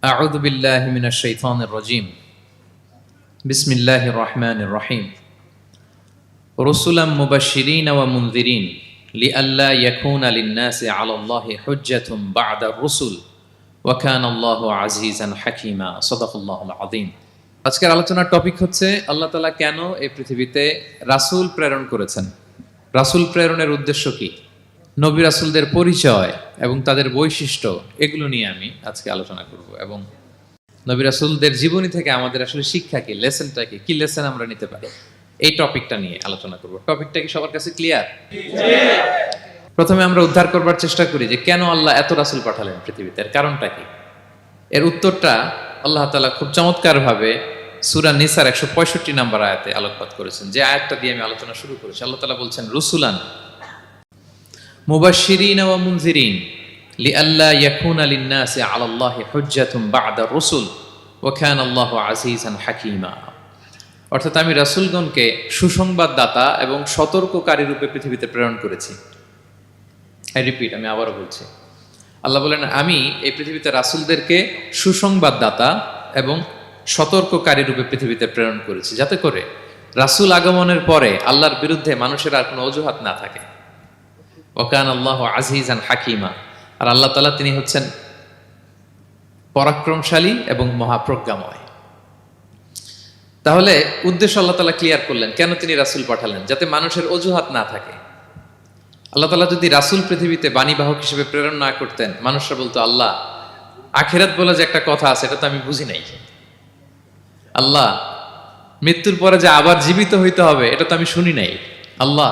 أعوذ بالله من الشيطان الرجيم بسم الله الرحمن الرحيم رسلا مبشرين ومنذرين لئلا يكون للناس على الله حجة بعد الرسل وكان الله عزيزا حكيما صدق الله العظيم আজকের আলোচনার টপিক হচ্ছে আল্লাহ তাআলা কেন এই পৃথিবীতে রাসূল প্রেরণ করেছেন। রাসূল প্রেরণের উদ্দেশ্য কি, নবী রাসূলদের পরিচয় এবং তাদের বৈশিষ্ট্য, এগুলো নিয়ে আমি আজকে আলোচনা করব এবং নবী রাসূলদের জীবনী থেকে আমাদের আসলে শিক্ষা কি, লেসনটা কি লেসন আমরা নিতে পারি, এই টপিকটা নিয়ে আলোচনা করব। টপিকটা কি সবার কাছে ক্লিয়ার? প্রথমে আমরা উদ্ধার করবার চেষ্টা করি যে কেন আল্লাহ এত রাসূল পাঠালেন পৃথিবীতে, এর কারণটা কি। এর উত্তরটা আল্লাহ তাআলা খুব চমৎকারভাবে সূরা নিসার 165 নম্বর আয়াতে আলোকপাত করেছেন, যে আয়াতটা দিয়ে আমি আলোচনা শুরু করেছি। আল্লাহ তাআলা বলছেন, রুসুলান মুবাশশিরিন ওয়া মুনযিরিন লিআল্লা ইয়াকুনা লিন-নাসি আলাল্লাহি হুজ্জাতুন বা'দা আর-রুসুল ওয়া কানা আল্লাহু আজিজান হাকীমা। অর্থাৎ আমি রাসূলগণকে সুসংবাদদাতা এবং সতর্ককারী রূপে পৃথিবীতে প্রেরণ করেছি। আমি আবারও বলছি, আল্লাহ বলেন আমি এই পৃথিবীতে রাসূলদেরকে সুসংবাদদাতা এবং সতর্ককারী রূপে পৃথিবীতে প্রেরণ করেছি, যাতে করে রাসূল আগমনের পরে আল্লাহর বিরুদ্ধে মানুষের আর কোনো অজুহাত না থাকে। ওয়া কানা আল্লাহু আজিজান হাকীমা, আর আল্লাহ তাআলা তিনি হচ্ছেন পরাক্রমশালী এবং মহাপ্রজ্ঞাময়। তাহলে উদ্দেশ্য আল্লাহ তাআলা ক্লিয়ার করলেন, কেন তিনি রাসূল পাঠালেন, যাতে মানুষের অজুহাত না থাকে। আল্লাহ তাআলা যদি রাসূল পৃথিবীতে বাণীবাহক হিসেবে প্রেরণ না করতেন, মানুষরা বলতো আল্লাহ আখিরাত বলে যে একটা কথা আছে, এটা তো আমি বুঝি নাই। আল্লাহ মৃত্যুর পরে যে আবার জীবিত হইতে হবে, এটা তো আমি শুনি নাই। আল্লাহ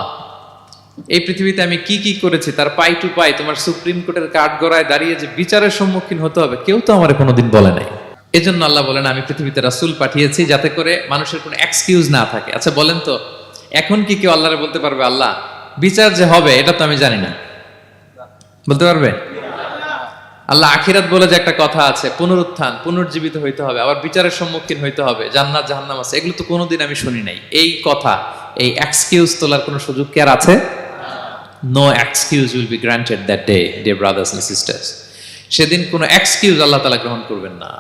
এই পৃথিবীতে আমি কি কি করেছি তার পাই টু পাই তোমার সুপ্রিম কোর্টের কাঠগড়ায় দাঁড়িয়ে যে বিচারের সম্মুখীন হতে হবে, কেউ তো আমার কোনোদিন বলে নাই। এজন্য আল্লাহ বলেন আমি পৃথিবীতে রাসূল পাঠিয়েছি, যাতে করে মানুষের কোনো এক্সকিউজ না থাকে। আচ্ছা বলেন তো, এখন কি কেউ আল্লাহরে বলতে পারবে আল্লাহ বিচার যে হবে এটা তো আমি জানি না? বলতে পারবে? আল্লাহ আখিরাত বলে যে একটা কথা আছে, পুনরুত্থান, পুনর্জীবিত হইতে হবে, আবার বিচারের সম্মুখীন হইতে হবে, জান্নাত জাহান্নাম আছে, এগুলো তো কোনোদিন আমি শুনি নাই। এই কথা, এই এক্সকিউজ তোলার কোনো সুযোগ কি আর আছে? No excuse will be granted that day, dear brothers and sisters. সেদিন কোনো এক্সকিউজ আল্লাহ তাআলা গ্রহণ করবেন না,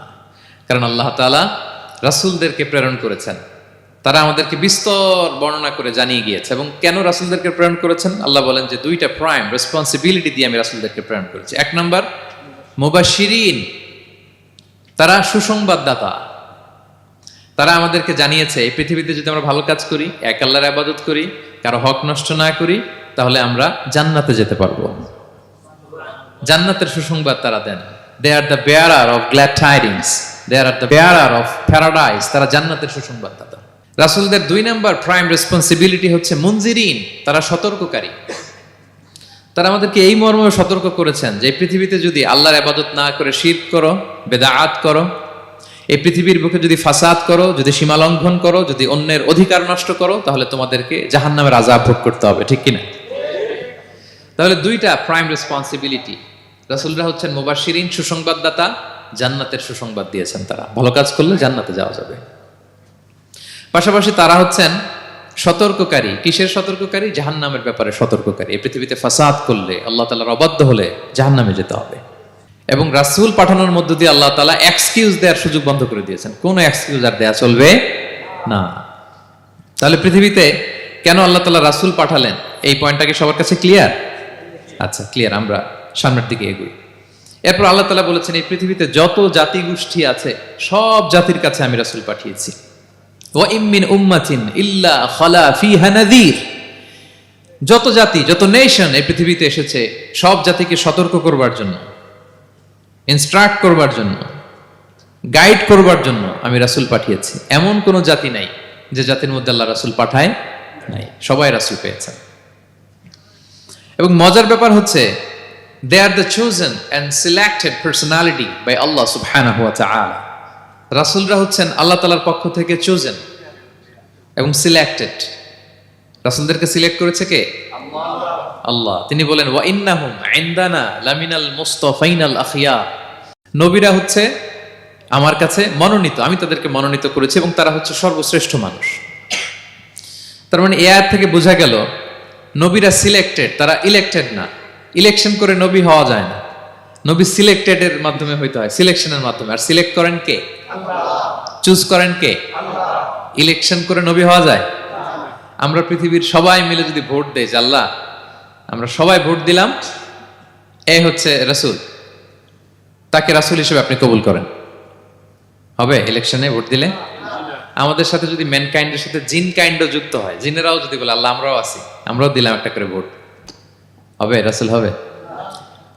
কারণ আল্লাহ তাআলা রাসূলদেরকে প্রেরণ করেছেন। তারা আমাদেরকে বিস্তর বর্ণনা করে জানিয়ে গিয়েছে। এবং কেন রাসূলদেরকে প্রেরণ করেছেন, আল্লাহ বলেন যে দুইটা প্রাইম রেসপন্সিবিলিটি দিয়ে আমি রাসূলদেরকে প্রেরণ করেছি। এক নাম্বার মুবাশশিরিন, তারা সুসংবাদদাতা। তারা আমাদেরকে জানিয়েছে এই পৃথিবীতে যদি আমরা ভালো কাজ করি, এক আল্লাহর ইবাদত করি, কারো হক নষ্ট না করি, তাহলে আমরা জান্নাতে যেতে পারবো। জান্নাতের সুসংবাদ তারা দেন। They are the bearer of glad tidings, they are the bearer of paradise. তারা জান্নাতের সুসংবাদদাতা। রাসূলদের দুই নাম্বার প্রাইম রেসপন্সিবিলিটি হচ্ছে মুনজিরিন, তারা সতর্ককারী। তারা আমাদেরকে এই মর্মে সতর্ক করেছেন যে পৃথিবীতে যদি আল্লাহর ইবাদত না করে শিরক করো, বেদাত করো, এই পৃথিবীর বুকে যদি ফাসাদ করো, যদি সীমা লঙ্ঘন করো, যদি অন্যের অধিকার নষ্ট করো, তাহলে তোমাদেরকে জাহান্নামের আযাব ভোগ করতে হবে। ঠিক কিনা? তাহলে দুইটা প্রাইম রেসপন্সিবিলিটি। রাসূলরা হচ্ছেন মুবাশশিরিন, সুসংবাদদাতা, জান্নাতের সুসংবাদ দিয়েছেন। তারা ভালো কাজ করলে জান্নাতে যাওয়া যাবে। পাশাপাশি তারা হচ্ছেন সতর্ককারী। কিসের সতর্ককারী? জাহান্নামের ব্যাপারে সতর্ককারী। এই পৃথিবীতে ফাসাদ করলে, আল্লাহ তাআলার অবাধ্য হলে জাহান্নামে যেতে হবে। এবং রাসূল পাঠানোর মধ্য দিয়ে আল্লাহ তাআলা এক্সকিউজ দেওয়ার সুযোগ বন্ধ করে দিয়েছেন। কোনো এক্সকিউজ আর দেয়া চলবে না। তাহলে পৃথিবীতে কেন আল্লাহ তাআলা রাসূল পাঠালেন, এই পয়েন্টটা কি সবার কাছে ক্লিয়ার? আচ্ছা ক্লিয়ার, আমরা সামনের দিকে এগোই। এরপর আল্লাহ তাআলা বলেছেন এই পৃথিবীতে যত জাতি গোষ্ঠী আছে সব জাতির কাছে আমি রাসূল পাঠিয়েছি। ওয়া ইম মিন উম্মাতিন ইল্লা খালা ফিহা নাযীর। যত জাতি, যত নেশন এই পৃথিবীতে এসেছে, সব জাতিকে সতর্ক করবার জন্য, ইনস্ট্রাক্ট করবার জন্য, গাইড করবার জন্য আমি রাসূল পাঠিয়েছি। এমন কোন জাতি নাই যে জাতির মধ্যে আল্লাহ রাসূল পাঠায় নাই, সবাই রাসূল পেয়েছেন। এবং মজার ব্যাপার হচ্ছে they are the chosen and selected personality by Allah subhanahu wa ta'ala. রাসূলরা হচ্ছেন আল্লাহ তাআলার পক্ষ থেকে chosen এবং সিলেক্টেড। রাসূলদেরকে সিলেক্ট করেছে কে? আল্লাহ। তিনি বলেন ওয়া ইন্নাহুম ইনদানা লামিনাল মুস্তাফাইনাল আখিয়া। নবীরা হচ্ছে আমার কাছে মনোনীত, আমি তাদেরকে মনোনীত করেছি এবং তারা হচ্ছে সর্বশ্রেষ্ঠ মানুষ। তার মানে এই আয়াত থেকে বোঝা গেল নবীরা সিলেক্টেড, তারা ইলেক্টেড না। ইলেকশন করে নবী হওয়া যায় না। নবী সিলেক্টেড এর মাধ্যমে হইতে হয়, সিলেকশনের মাধ্যমে। আর সিলেক্ট করেন কে? চুজ করেন কে? ইলেকশন করে নবী হওয়া যায়? আমরা পৃথিবীর সবাই মিলে যদি ভোট দেই, যে আল্লাহ আমরা সবাই ভোট দিলাম, এ হচ্ছে রাসূল, তাকে রাসূল হিসেবে আপনি কবুল করেন, হবে ইলেকশনে ভোট দিলে? আমাদের সাথে যদি ম্যানকাইন্ডের সাথে জিন কাইন্ডও যুক্ত হয়, জিনেরাও যদি বলে আল্লাহ আমরাও আছি, আমরাও দিলাম একটা করে ভোট, হবে রাসূল হবে?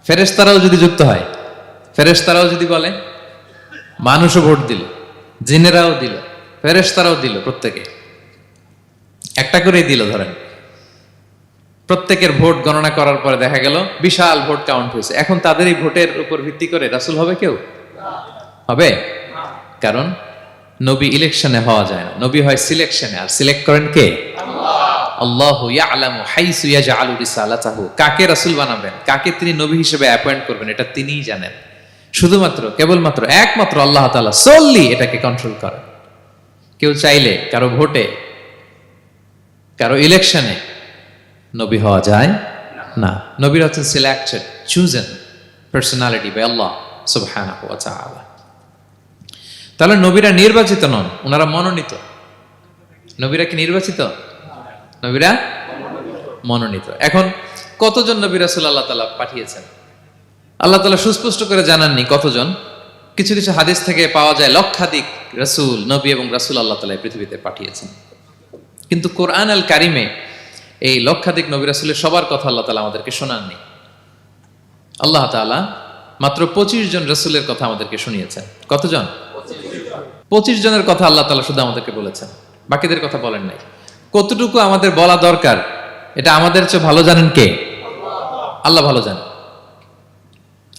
ফেরেশতারাও যদি যুক্ত হয়, ফেরেশতারাও যদি বলে, মানুষও ভোট দিল, জিনেরাও দিল, ফেরেশতারাও দিল, প্রত্যেকে একটা করেই দিল, ধরেন প্রত্যেকের ভোট গণনা করার পরে দেখা গেল বিশাল ভোট কাউন্ট হয়েছে, এখন তাদের এই ভোটের উপর ভিত্তি করে রাসূল হবে কেউ? হবে? কারণ নবী ইলেকশনে হওয়া যায় না, নবী হয় সিলেকশনে। আর সিলেক্ট করেন কে? আল্লাহু ইয়ালামু হাইসু ইয়াজআলু রিসালাতাহু, কাকে রাসূল বানাবেন, কাকে তিনি নবী হিসেবে অ্যাপয়েন্ট করবেন, এটা তিনিই জানেন। শুধুমাত্র কেবলমাত্র একমাত্র আল্লাহ তাআলা সোললি এটাকে কন্ট্রোল করেন। কেউ চাইলে কারো ভোটে, কারো ইলেকশনে নবী হওয়া যায় না। নবীরা হচ্ছেন সিলেক্টেড, চুজেন পার্সোনালিটি বাই আল্লাহ সুবহানাহু ওয়া তাআলা। তাহলে নবীরা নির্বাচিত নন, ওনারা মনোনীত। নবীরা কি নির্বাচিত? নবীরা মনোনীত। এখন কতজন নবী রাসূল আল্লাহ তাআলা পাঠিয়েছেন? আল্লাহ তাআলা সুস্পষ্ট করে জানাননি কতজন। কিছু কিছু হাদিস থেকে পাওয়া যায় লক্ষাধিক রাসূল, নবী এবং রাসূল আল্লাহ তাআলা পৃথিবীতে পাঠিয়েছেন। কিন্তু কোরআন আল কারিমে এই লক্ষাধিক নবী রাসূলের সবার কথা আল্লাহ তাআলা আমাদেরকে শোনাননি। আল্লাহ তাআলা মাত্র 25 জন রাসূলের কথা আমাদেরকে শুনিয়েছেন। কতজন? 25 জনের কথা আল্লাহ তাআলা শুধু আমাদেরকে বলেছেন, বাকিদের কথা বলেন নাই। কতটুকু আমাদের বলা দরকার এটা আমাদের চেয়ে ভালো জানেন কে? আল্লাহ ভালো জানেন।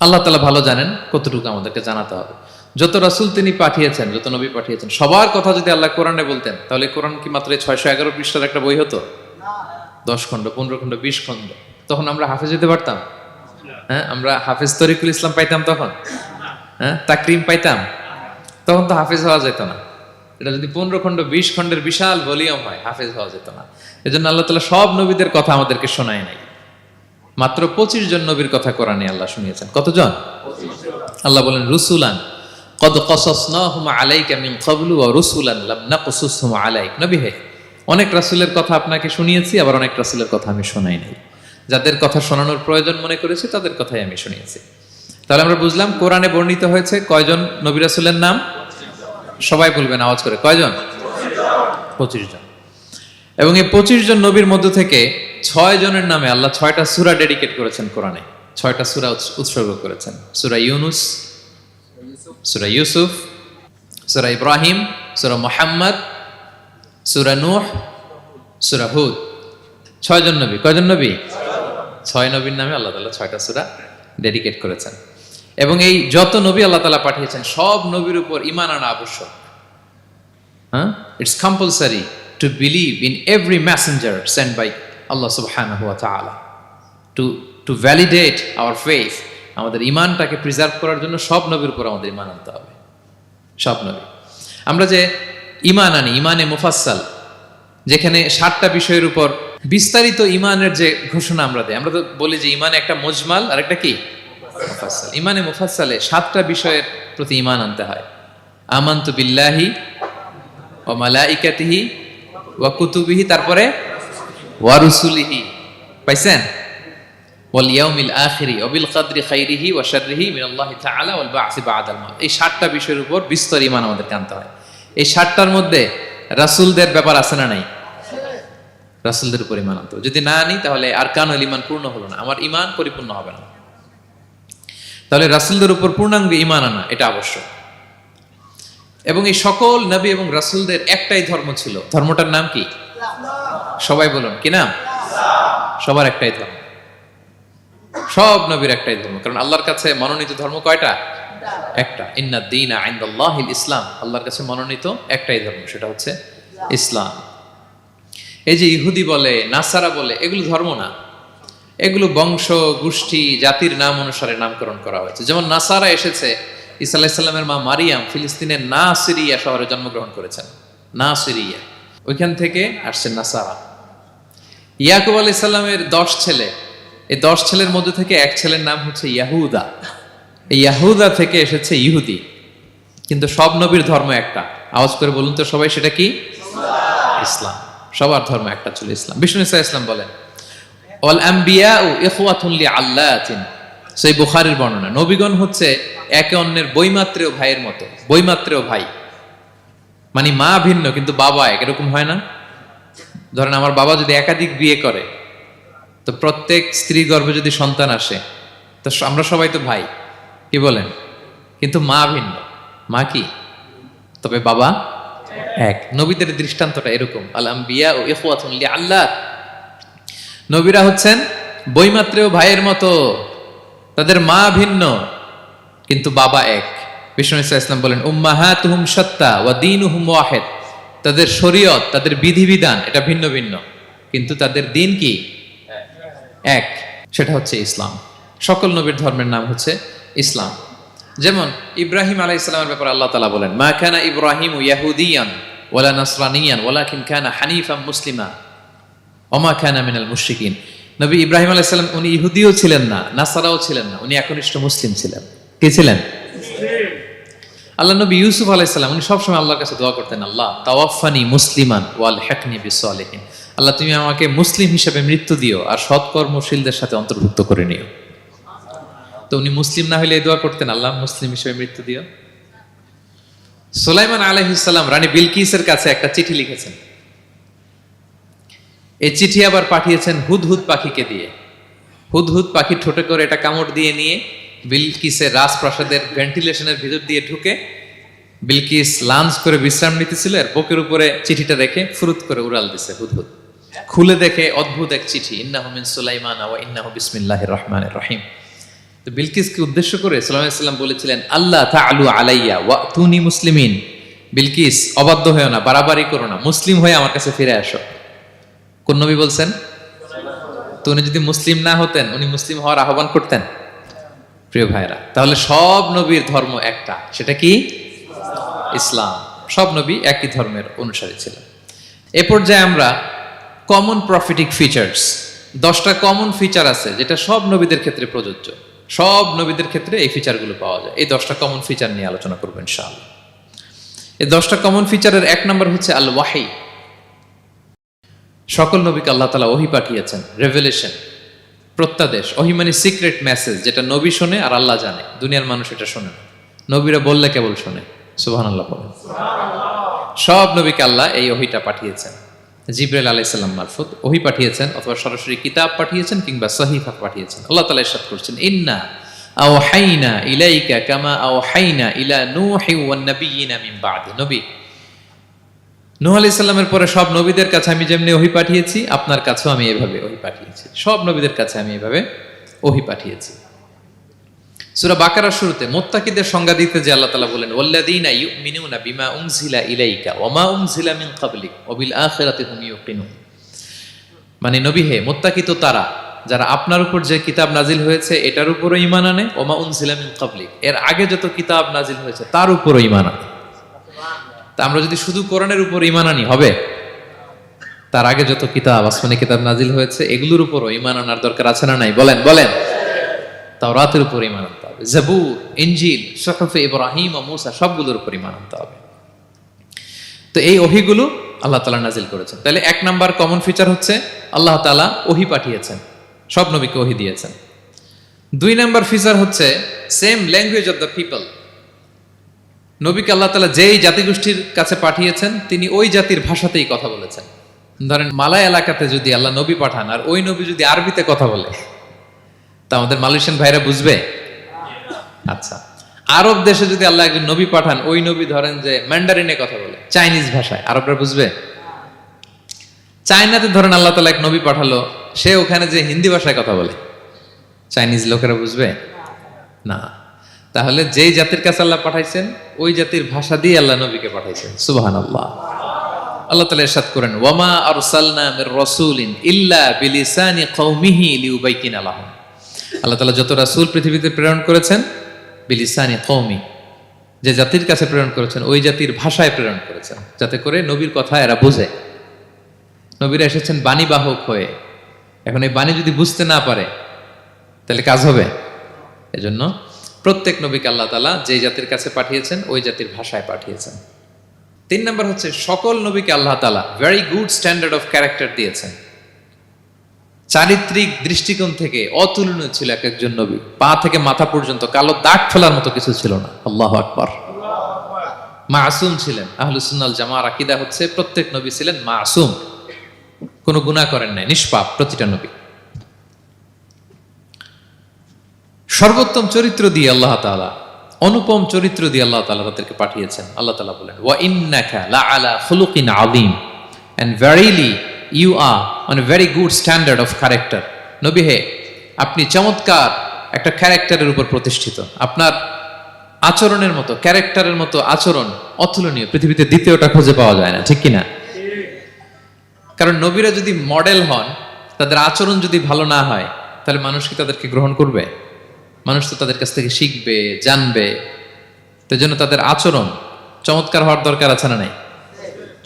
আল্লাহ তাআলা ভালো জানেন কতটুকু আমাদেরকে জানাতে হবে। যত রাসূল তিনি পাঠিয়েছেন, যত নবী পাঠিয়েছেন, সবার কথা যদি আল্লাহ কোরআনে বলতেন, তাহলে কোরআন কি মাত্র 611 পৃষ্ঠার একটা বই হতো? 10 খণ্ড, 15 খণ্ড, 20 খণ্ড। তখন আমরা হাফেজ হতে পারতাম? হ্যাঁ, আমরা হাফেজ তরিকুল ইসলাম পাইতাম তখন? হ্যাঁ, তাকরিম পাইতাম? তখন তো হাফেজ হওয়া যেত না। এটা যদি 15 খণ্ড 20 খণ্ডের বিশাল ভলিউম হয়, হাফেজ হওয়া যেত না। এজন্য আল্লাহ তাআলা সব নবীদের কথা আমাদেরকে শোনায় নাই, মাত্র 25 জন নবীর কথা কোরআনে আল্লাহ শুনিয়েছেন। কতজন? আল্লাহ বলেন রুসুলান কদ কসাসনাহুম আলাইকা মিন ক্বাবলু ওয়া রুসুলান লাম নাকসুসহুম আলাইক। নবী হে, অনেক রাসূলের কথা আপনাকে শুনিয়েছি, আবার অনেক রাসূলের কথা আমি শোনাই নাই। যাদের কথা শোনানোর প্রয়োজন মনে করেছি তাদের কথাই আমি শুনিয়েছি। তাহলে আমরা বুঝলাম কোরআনে বর্ণিত হয়েছে কয়জন নবী রাসূলের নাম? সবাই বলবেন আওয়াজ করে, কয়জন? 25 জন। এবং এই 25 জন নবীর মধ্য থেকে 6 জনের নামে আল্লাহ 6টা সূরা ডেডিকেট করেছেন কোরআনে, 6টা সূরা উৎসর্গ করেছেন। সূরা ইউনুস, সূরা ইউসুফ, সূরা ইব্রাহিম, সূরা মুহাম্মদ, সূরা নূহ, সূরা হুদ। 6 জন নবী। কয়জন নবী? 6 নবীর নামে আল্লাহ তাআলা 6টা সূরা ডেডিকেট করেছেন। এবং এই যত নবী আল্লাহ তাআলা পাঠিয়েছেন, সব নবীর উপর ঈমান আনা আবশ্যক। হ্যাঁ, it's compulsory to believe in every messenger sent by Allah subhanahu wa ta'ala to validate our faith. আমাদের ঈমানটাকে প্রিজার্ভ করার জন্য সব নবীর উপর আমাদের ঈমান আনতে হবে, সব নবী। আমরা যে ঈমান আনি, ঈমানে মুফাসসাল, যেখানে 7টা বিষয়ের উপর বিস্তারিত ঈমানের যে ঘোষণা আমরা দেই, আমরা তো বলি যে ঈমান একটা মুজমাল আর একটা কি মুফাসসাল। ঈমানে মুফাসসালে 7টা বিষয়ের প্রতি ঈমান আনতে হয়। আমানতু বিল্লাহি ওয়া মালাইকাতিহি ওয়া কুতুবিহি, তারপরে ওয়া রুসুলিহি, পাইছেন? ওয়াল ইয়াউমিল আখিরি ওয়া বিল কদরি খাইরিহি ওয়া শাররিহি মিনাল্লাহি তাআলা ওয়াল বা'সি বা'দাল মাউত। এই 7টা বিষয়ের উপর বিস্তর ঈমান আমাদেরকে আনতে হয়। এই 7টার মধ্যে রাসূলদের ব্যাপার আছে না নাই? রাসূলদের উপর ঈমান আনতে হবে। যদি না আনি তাহলে আরকানুল ঈমান পূর্ণ হলো না, আমার ঈমান পরিপূর্ণ হবে না। তাহলে রাসূলদের উপর পূর্ণাঙ্গ ঈমান আনা এটা আবশ্যক। এবং এই সকল নবী এবং রাসূলদের একটাই ধর্ম ছিল। ধর্মটার নাম কি? সবাই বলুন, কি নাম? সবার একটাই ধর্ম, সব নবীর একটাই ধর্ম। কারণ আল্লাহর কাছে মনোনীত ধর্ম কয়টা? একটা। ইন্নাদ দীনা ইনদাল্লাহিল ইসলাম, আল্লাহর কাছে মনোনীত একটাই ধর্ম, সেটা হচ্ছে ইসলাম। এই যে ইহুদি বলে, নাসারা বলে, এগুলো ধর্ম না, এগুলো বংশ, গোষ্ঠী, জাতির নাম অনুসারে নামকরণ করা হয়েছে। যেমন নাসারা এসেছে, ঈসা আলাইহিস সালামের মা মারিয়াম ফিলিস্তিনের নাসিরিয়া শহরে জন্মগ্রহণ করেছেন। নাসিরিয়া, ওইখান থেকে আসছেন নাসারা। ইয়াকুব আলাইহিস সালামের 10 ছেলে, এই 10 ছেলের মধ্যে থেকে এক ছেলের নাম হচ্ছে ইয়াহুদা। এই ইয়াহুদা থেকে এসেছে ইহুদি, কিন্তু সব নবীর ধর্ম একটা। আওয়াজ করে বলুন তো সবাই, সেটা কি? ইসলাম। সবার ধর্ম একটা ছিল, ইসলাম। বিষ্ণু ইসলাম বলেন, ওয়াল আম্বিয়াউ ইখওয়াতুন লিআল্লাতিন, সেই বুখারীর বর্ণনা, নবীগণ হচ্ছে একে অন্যের বৈমাত্রেয় ভাইয়ের মতো। বৈমাত্রেয় ভাই মানে মা ভিন্ন কিন্তু বাবা এক, এরকম হয় না? ধরেন আমার বাবা যদি একাধিক বিয়ে করে, তো প্রত্যেক স্ত্রী গর্ভে যদি সন্তান আসে, তো আমরা সবাই তো ভাই, কি বলেন? কিন্তু মা ভিন্ন। মা কি? তবে বাবা এক। নবীদের দৃষ্টান্তটা এরকম, আল আম্বিয়া ও ইখওয়াতুন লিআল্লাহ, নবীরা হচ্ছেন বৈমাত্রেয় ভাইয়ের মতো, তাদের মা ভিন্ন কিন্তু বাবা এক। বিষ্ণু ইসলাম বলেন, উম্মাহাতুহুম শাত্তা ওয়া দীনুহুম ওয়াহিদ, তাদের শরীয়ত, তাদের বিধিবিধান এটা ভিন্ন ভিন্ন, কিন্তু তাদের দিন কি? এক, সেটা হচ্ছে ইসলাম। সকল নবীর ধর্মের নাম হচ্ছে ইসলাম। যেমন ইব্রাহিম আলাইহিস সালামের ব্যাপারে আল্লাহ তাআলা বলেন, মা কানা ইব্রাহিমু ইয়াহুদিয়ান ওয়ালা নাসরানিয়ান ওয়ালাকিন কানা হানিফাম মুসলিমা ওয়া মা কানা মিনাল মুশরিকিন। নবী ইব্রাহিম আলাইহিস সালাম উনি ইহুদিও ছিলেন না, নাসারাও ছিলেন না, উনি একনিষ্ঠ মুসলিম ছিলেন। কি ছিলেন? আল্লাহ নবী ইউসুফ আলাইহিস সালাম উনি সবসময় আল্লাহর কাছে দোয়া করতেন, আল্লাহ তাওয়াফানি মুসলিমান ওয়াল হিকনি বিসসালিহিন, আল্লাহ তুমি আমাকে মুসলিম হিসেবে মৃত্যু দিও আর সৎকর্মশীলদের সাথে অন্তর্ভুক্ত করে নিও। তো উনি মুসলিম না হলে এই দোয়া করতেন, আল্লাহ মুসলিম হিসেবে মৃত্যু দিও। সুলাইমান আলাইহিস সালাম রানী বিলকিসের কাছে একটা চিঠি লিখেছেন। এই চিঠি আবার পাঠিয়েছেন হুদহুদ পাখিকে দিয়ে। হুদহুদ পাখি ঠোঁটে করে এটা কামড় দিয়ে নিয়ে বিলকিসের রাজপ্রাসাদের ভেন্টিলেশনের ভিতর দিয়ে ঢুকে, বিলকিস লাঞ্চ করে বিশ্রাম নিতেছিল, এর বুকের উপরে চিঠিটা রেখে ফুরুত করে উড়াল দিছে হুদহুদ। খুলে দেখে অদ্ভুত এক চিঠি, ইন্নাহু মিন সুলাইমান ওয়া ইন্নাহু বিসমিল্লাহির রহমানির রহিম। তো বিলকিসকে উদ্দেশ্য করে সাল্লাল্লাহু আলাইহি ওয়াসাল্লাম বলেছিলেন, আল্লাহ তাআলু আলাইয়া ওয়াতুনি মুসলিমিন, বিলকিস অবাধ্য হয়েও না, বাড়াবাড়ি করো না, মুসলিম হয়ে আমার কাছে ফিরে আসো। কোন নবী বলছেন? তো উনি যদি মুসলিম না হতেন, উনি মুসলিম হওয়ার আহ্বান করতেন? প্রিয় ভাইরা, তাহলে সব নবীর ধর্ম একটা, সেটা কি? ইসলাম। সব নবী একই ধর্মের অনুসারী ছিলেন। এ পর্যায়ে আমরা কমন প্রফিটিক ফিচার্স, 10টা কমন ফিচার আছে যেটা সব নবীদের ক্ষেত্রে প্রযোজ্য। সব নবীদের ক্ষেত্রে এই ফিচারগুলো পাওয়া যায়। এই 10টা কমন ফিচার নিয়ে আলোচনা করব ইনশাআল্লাহ। এই 10টা কমন ফিচারের 1 নম্বর হচ্ছে আল ওয়াহি। সকল নবীকে আল্লাহ তাআলা ওহী পাঠিয়েছেন, রেভেলেশন, প্রত্যাদেশ। ওহী মানে সিক্রেট মেসেজ, যেটা নবী শোনে আর আল্লাহ জানে, দুনিয়ার মানুষ এটা শোনে না। নবীরা বললে কেবল শোনে। সুবহানাল্লাহ বলেন। সব নবীকে আল্লাহ এই ওহীটা পাঠিয়েছেন, জিবরাইল আলাইহিস সালাম মারফত ওহী পাঠিয়েছেন, অথবা সরাসরি কিতাব পাঠিয়েছেন, কিংবা সহিফা পাঠিয়েছেন। আল্লাহ তাআলা ইরশাদ করছেন, ইন্না আওহাইনা ইলাইকা কামা আওহাইনা ইলা নূহি ওয়ান নাবিয়িনা মিন বাদি। নবী নূহ আলাইহিস সালামের পরে সব নবীদের কাছে আমি যেমনি ওহী পাঠিয়েছি, আপনার কাছেও আমি এভাবে ওহী পাঠিয়েছি। সব নবীদের কাছে আমি এভাবে ওহী পাঠিয়েছি। সূরা বাকারার শুরুতে মুত্তাকিদের সংজ্ঞা দিতে যে আল্লাহ তাআলা বলেন, ওয়াল্লাযীনা ইউমিনুনা বিমা উনজিলা ইলাইকা ওয়া মা উনজিলা মিন ক্বাবলিক ওয়া বিল আখিরাতি হুম ইউকিনুন। মানে নবী হে, মুত্তাকি তো তারা যারা আপনার উপর যে কিতাব নাজিল হয়েছে এটার উপরও ঈমান আনে, ওয়া মা উনজিলা মিন ক্বাবলিক, এর আগে যত কিতাব নাজিল হয়েছে তার উপরও ঈমান আনে। তা আমরা যদি শুধু কোরআনের উপর ঈমান আনি হবে? তার আগে যত কিতাব, আসমানি কিতাব নাজিল হয়েছে এগুলোর উপরও ঈমান আনার দরকার আছে না নাই? বলেন বলেন। তাওরাতের উপর ঈমান আনতে হবে, জাবুর, ইনজিল, সুহুফে ইব্রাহিম ও মূসা সবগুলোর উপর ঈমান আনতে হবে। তো এই ওহীগুলো আল্লাহ তাআলা নাজিল করেছেন। তাহলে 1 নাম্বার কমন ফিচার হচ্ছে আল্লাহ তাআলা ওহী পাঠিয়েছেন, সব নবীকে ওহী দিয়েছেন। 2 নাম্বার ফিচার হচ্ছে same language of the people. নবীকে আল্লাহ তাআলা যেই জাতিগোষ্ঠীর কাছে পাঠিয়েছেন তিনি ওই জাতির ভাষাতেই কথা বলেছেন। ধরেন মালয় এলাকাতে যদি আল্লাহ নবী পাঠান আর ওই নবী যদি আরবিতে কথা বলে, তা আমাদের মালয়েশিয়ান ভাইরা বুঝবে? আচ্ছা, আরব দেশে যদি আল্লাহ একজন নবী পাঠান, ওই নবী ধরেন যে ম্যান্ডারিনে কথা বলে, চাইনিজ ভাষায়, আরবরা বুঝবে? চায়নাতে ধরেন আল্লাহ তাআলা এক নবী পাঠালো, সে ওখানে যে হিন্দি ভাষায় কথা বলে, চাইনিজ লোকেরা বুঝবে না। তাহলে যেই জাতির কাছে আল্লাহ পাঠাইছেন ওই জাতির ভাষা দিয়ে আল্লাহ নবীকে পাঠাইছেন। সুবহানাল্লাহ। আল্লাহ তাআলা ইরশাদ করেন, ওয়ামা আরসালনা মির রাসূলিন ইল্লা বিলিসানি কওমিহি লিউবাইয়িনা লাহুম। আল্লাহ তাআলা যত রাসূল পৃথিবীতে প্রেরণ করেছেন, বিলিসানি কওমি, যে জাতির কাছে প্রেরণ করেছেন ওই জাতির ভাষায় প্রেরণ করেছেন, যাতে করে নবীর কথা এরা বুঝে। নবীরা এসেছেন বাণীবাহক হয়ে, এখন এই বাণী যদি বুঝতে না পারে তাহলে কাজ হবে। এজন্য প্রত্যেক নবীকে আল্লাহ তাআলা যে জাতির কাছে পাঠিয়েছেন ওই জাতির ভাষায় পাঠিয়েছেন। 3 নম্বর হচ্ছে সকল নবীকে আল্লাহ তাআলা very good standard of character দিয়েছেন। চারিত্রিক দৃষ্টিকোণ থেকে অতুলনীয় ছিল এক একজন নবী। পা থেকে মাথা পর্যন্ত কালো দাগ ফেলার মতো কিছু ছিল না। আল্লাহু আকবার। মাসুম ছিলেন। আহলুস সুন্নাহ ওয়াল জামাআর আকীদা হচ্ছে প্রত্যেক নবী ছিলেন মাসুম, কোনো গুনাহ করেন নাই, নিষ্পাপ প্রতিটা নবী। সর্বোত্তম চরিত্র দিয়ে আল্লাহ তাআলা, অনুপম চরিত্র দিয়ে আল্লাহ তাআলা তাদেরকে পাঠিয়েছেন। আল্লাহ তাআলা বলেন, ওয়া ইন্নাকা লাআলা খুলুকিন আযীম, and verily you are on a very good standard of character. নবী হে, আপনি চমৎকার একটা ক্যারেক্টারের উপর প্রতিষ্ঠিত। আপনার আচরণের মতো, ক্যারেক্টারের মতো আচরণ অতুলনীয়, পৃথিবীতে দ্বিতীয়টা খুঁজে পাওয়া যায় না, ঠিক কিনা? কারণ নবীরা যদি মডেল হন, তাদের আচরণ যদি ভালো না হয়, তাহলে মানুষ কি তাদেরকে গ্রহণ করবে? মানুষ তো তাদের কাছ থেকে শিখবে, জানবে। তো জন্য তাদের আচরণ চমৎকার হওয়ার দরকার আছে না নাই?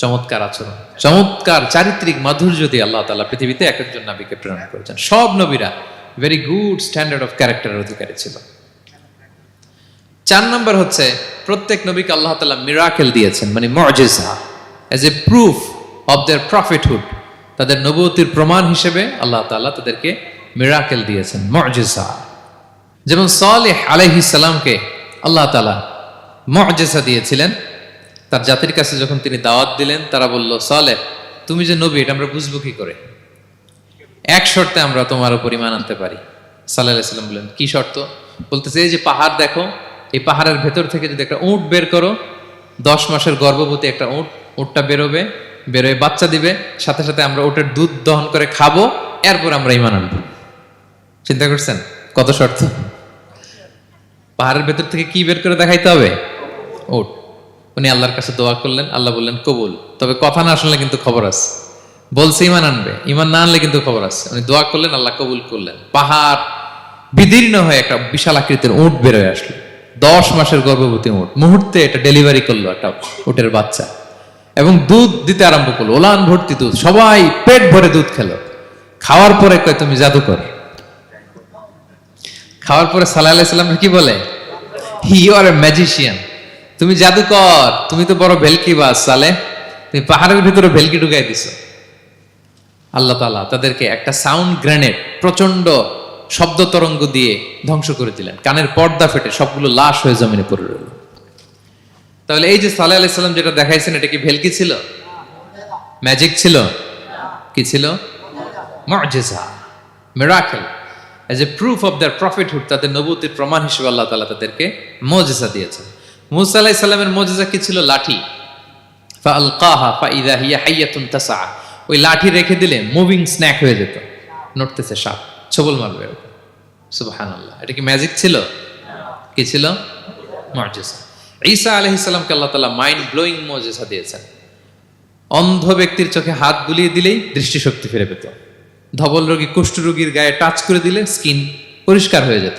চমৎকার আচরণ, চমৎকার চারিত্রিক মাধুর্য দিয়ে আল্লাহ তাআলা পৃথিবীতে এক একজন নবীকে প্রেরণ করেছেন। সব নবীরা ভেরি গুড স্ট্যান্ডার্ড অফ ক্যারেক্টারের অধিকারী ছিল। 4 নম্বর হচ্ছে প্রত্যেক নবীকে আল্লাহ তাআলা মিরাকেল দিয়েছেন, মানে মুআজিজা, as a proof of their prophethood. তাদের নবুয়তির প্রমাণ হিসেবে আল্লাহ তাআলা তাদেরকে মিরাকেল দিয়েছেন, মুআজিজা। যেমন সালেহ আলাইহিস সালামকে আল্লাহ তাআলা মুআজিজা দিয়েছিলেন। তার জাতির কাছে যখন তিনি দাওয়াত দিলেন, তারা বলল, সালেহ তুমি যে নবী এটা আমরা বুঝবো কি করে? এক শর্তে আমরা তোমার উপর ঈমান আনতে পারি। সাল্লাল্লাহু আলাইহি সাল্লাম বললেন, কি শর্ত? বলতেছে, এই যে পাহাড় দেখো, এই পাহাড়ের ভেতর থেকে যদি একটা উট বের করো, 10 মাসের গর্ভবতী একটা উটটা বেরোবে, বেরোয় বাচ্চা দিবে, সাথে সাথে আমরা উটের দুধ দহন করে খাবো, এরপর আমরা ঈমান আনবো। চিন্তা করছেন কত শর্ত? পাহাড়ের ভেতর থেকে কি বের করে দেখাইতে হবে? উট। উনি আল্লাহর কাছে দোয়া করলেন, আল্লাহ বললেন কবুল, তবে কথা না শুনলে কিন্তু খবর আছে। বলছে ঈমান আনবে, ঈমান না আনলে কিন্তু খবর আছে। উনি দোয়া করলেন, আল্লাহ কবুল করলেন। পাহাড় বিদীর্ণ হয়ে একটা বিশাল আকৃতির উট বের হয়ে আসলো, 10 মাসের গর্ভবতী উট। মুহূর্তে এটা ডেলিভারি করলো একটা উটের বাচ্চা, এবং দুধ দিতে আরম্ভ করলো, ওলান ভর্তি দুধ। সবাই পেট ভরে দুধ খেলো। খাওয়ার পরে কয়, তুমি জাদুকর। খাওয়ার পরে সাল্লাল্লাহু আলাইহি সাল্লাম কি বলে? ইউ আর এ ম্যাজিশিয়ান, তুমি জাদুকর, তুমি তো বড় ভেলকিবাজ সালেহ, তুমি পাহাড়ের ভিতরে ভেলকি ঢুকাই দিছো। আল্লাহ তাআলা তাদেরকে একটা সাউন্ড গ্রেনেড, প্রচন্ড শব্দ তরঙ্গ দিয়ে ধ্বংস করে দিলেন। কানের পর্দা ফেটে সবগুলো লাশ হয়ে জমিনে পড়ে রইল। তাহলে এই যে সাল্লাল্লাহু আলাইহি সাল্লাম যেটা দেখাইছেন, এটা কি ভেলকি ছিল? ম্যাজিক ছিল? কি ছিল? মুআজিজা, miracle, as a proof of their prophethood. তাদের নবুয়তির প্রমাণ হিসেবে আল্লাহ তাআলা তাদেরকে মুআজিজা দিয়েছেন। মূসা আলাইহিস সালামের মুআজিজা কি ছিল? লাঠি। ফাআলকাহা ফাইযা হিয়া হাইয়াতুন তাসআ। ওই লাঠি রেখে দিলে মুভিং স্ন্যাক হয়ে যেত, নড়তেছে সাপ, ছবল মারবে এরকম। সুবহানাল্লাহ, এটা কি ম্যাজিক ছিল? কি ছিল? মুআজিজা। ঈসা আলাইহিস সালামকে আল্লাহ তাআলা মাইন্ড ব্লোয়িং মুআজিজা দিয়েছেন। অন্ধ ব্যক্তির চোখে হাত বুলিয়ে দিলেই দৃষ্টিশক্তি ফিরে পেত। ধবল রোগী, কুষ্ঠ রোগীর গায়ে টাচ করে দিলে স্কিন পরিষ্কার হয়ে যেত।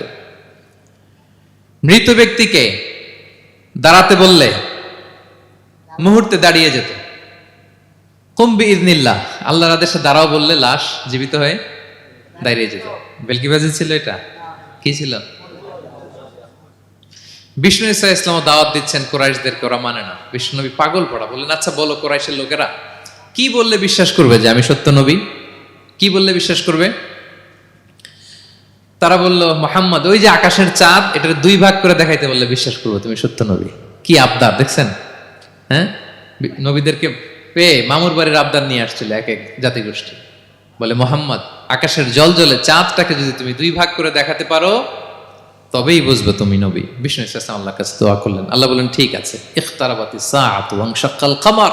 মৃত ব্যক্তিকে দাঁড়াতে বললে মুহূর্তে দাঁড়িয়ে যেত। কুম বিইযনিল্লাহ, আল্লাহর আদেশে দাঁড়াও বললে লাশ জীবিত হয়ে দাঁড়িয়ে যেত। ভেলকিবাজি ছিল এটা? কি ছিল? বিষ্ণু ঈসা ইসলাম দাওয়াত দিচ্ছেন কুরাইশদেরকে, ওরা মানে না। বিষ্ণু নবী পাগল পড়া, বললেন, আচ্ছা বলো কুরাইশের লোকেরা কি বললে বিশ্বাস করবে যে আমি সত্য নবী? কি বললে বিশ্বাস করবে? তারা বলল, মুহাম্মদ ওই যে আকাশের চাঁদ, এটার 2 ভাগ করে দেখাইতে বললে বিশ্বাস করবো তুমি সত্য নবী। কি আবদার দেখছেন? হ্যাঁ, নবীদেরকে পেয়ে মামুর বাড়ির আবদার নিয়ে আসছিল এক এক জাতিগোষ্ঠী। বলে, মুহাম্মদ আকাশের জল জলে চাঁদটাকে যদি তুমি 2 ভাগ করে দেখাতে পারো, তবেই বুঝবে তুমি নবী। বিষ্ণু ইসলাম আল্লাহর কাছে দোয়া করলেন। আল্লাহ বললেন, ঠিক আছে। ইখতারাবাতিস সাআতু ওয়ানশাক্কাল কমার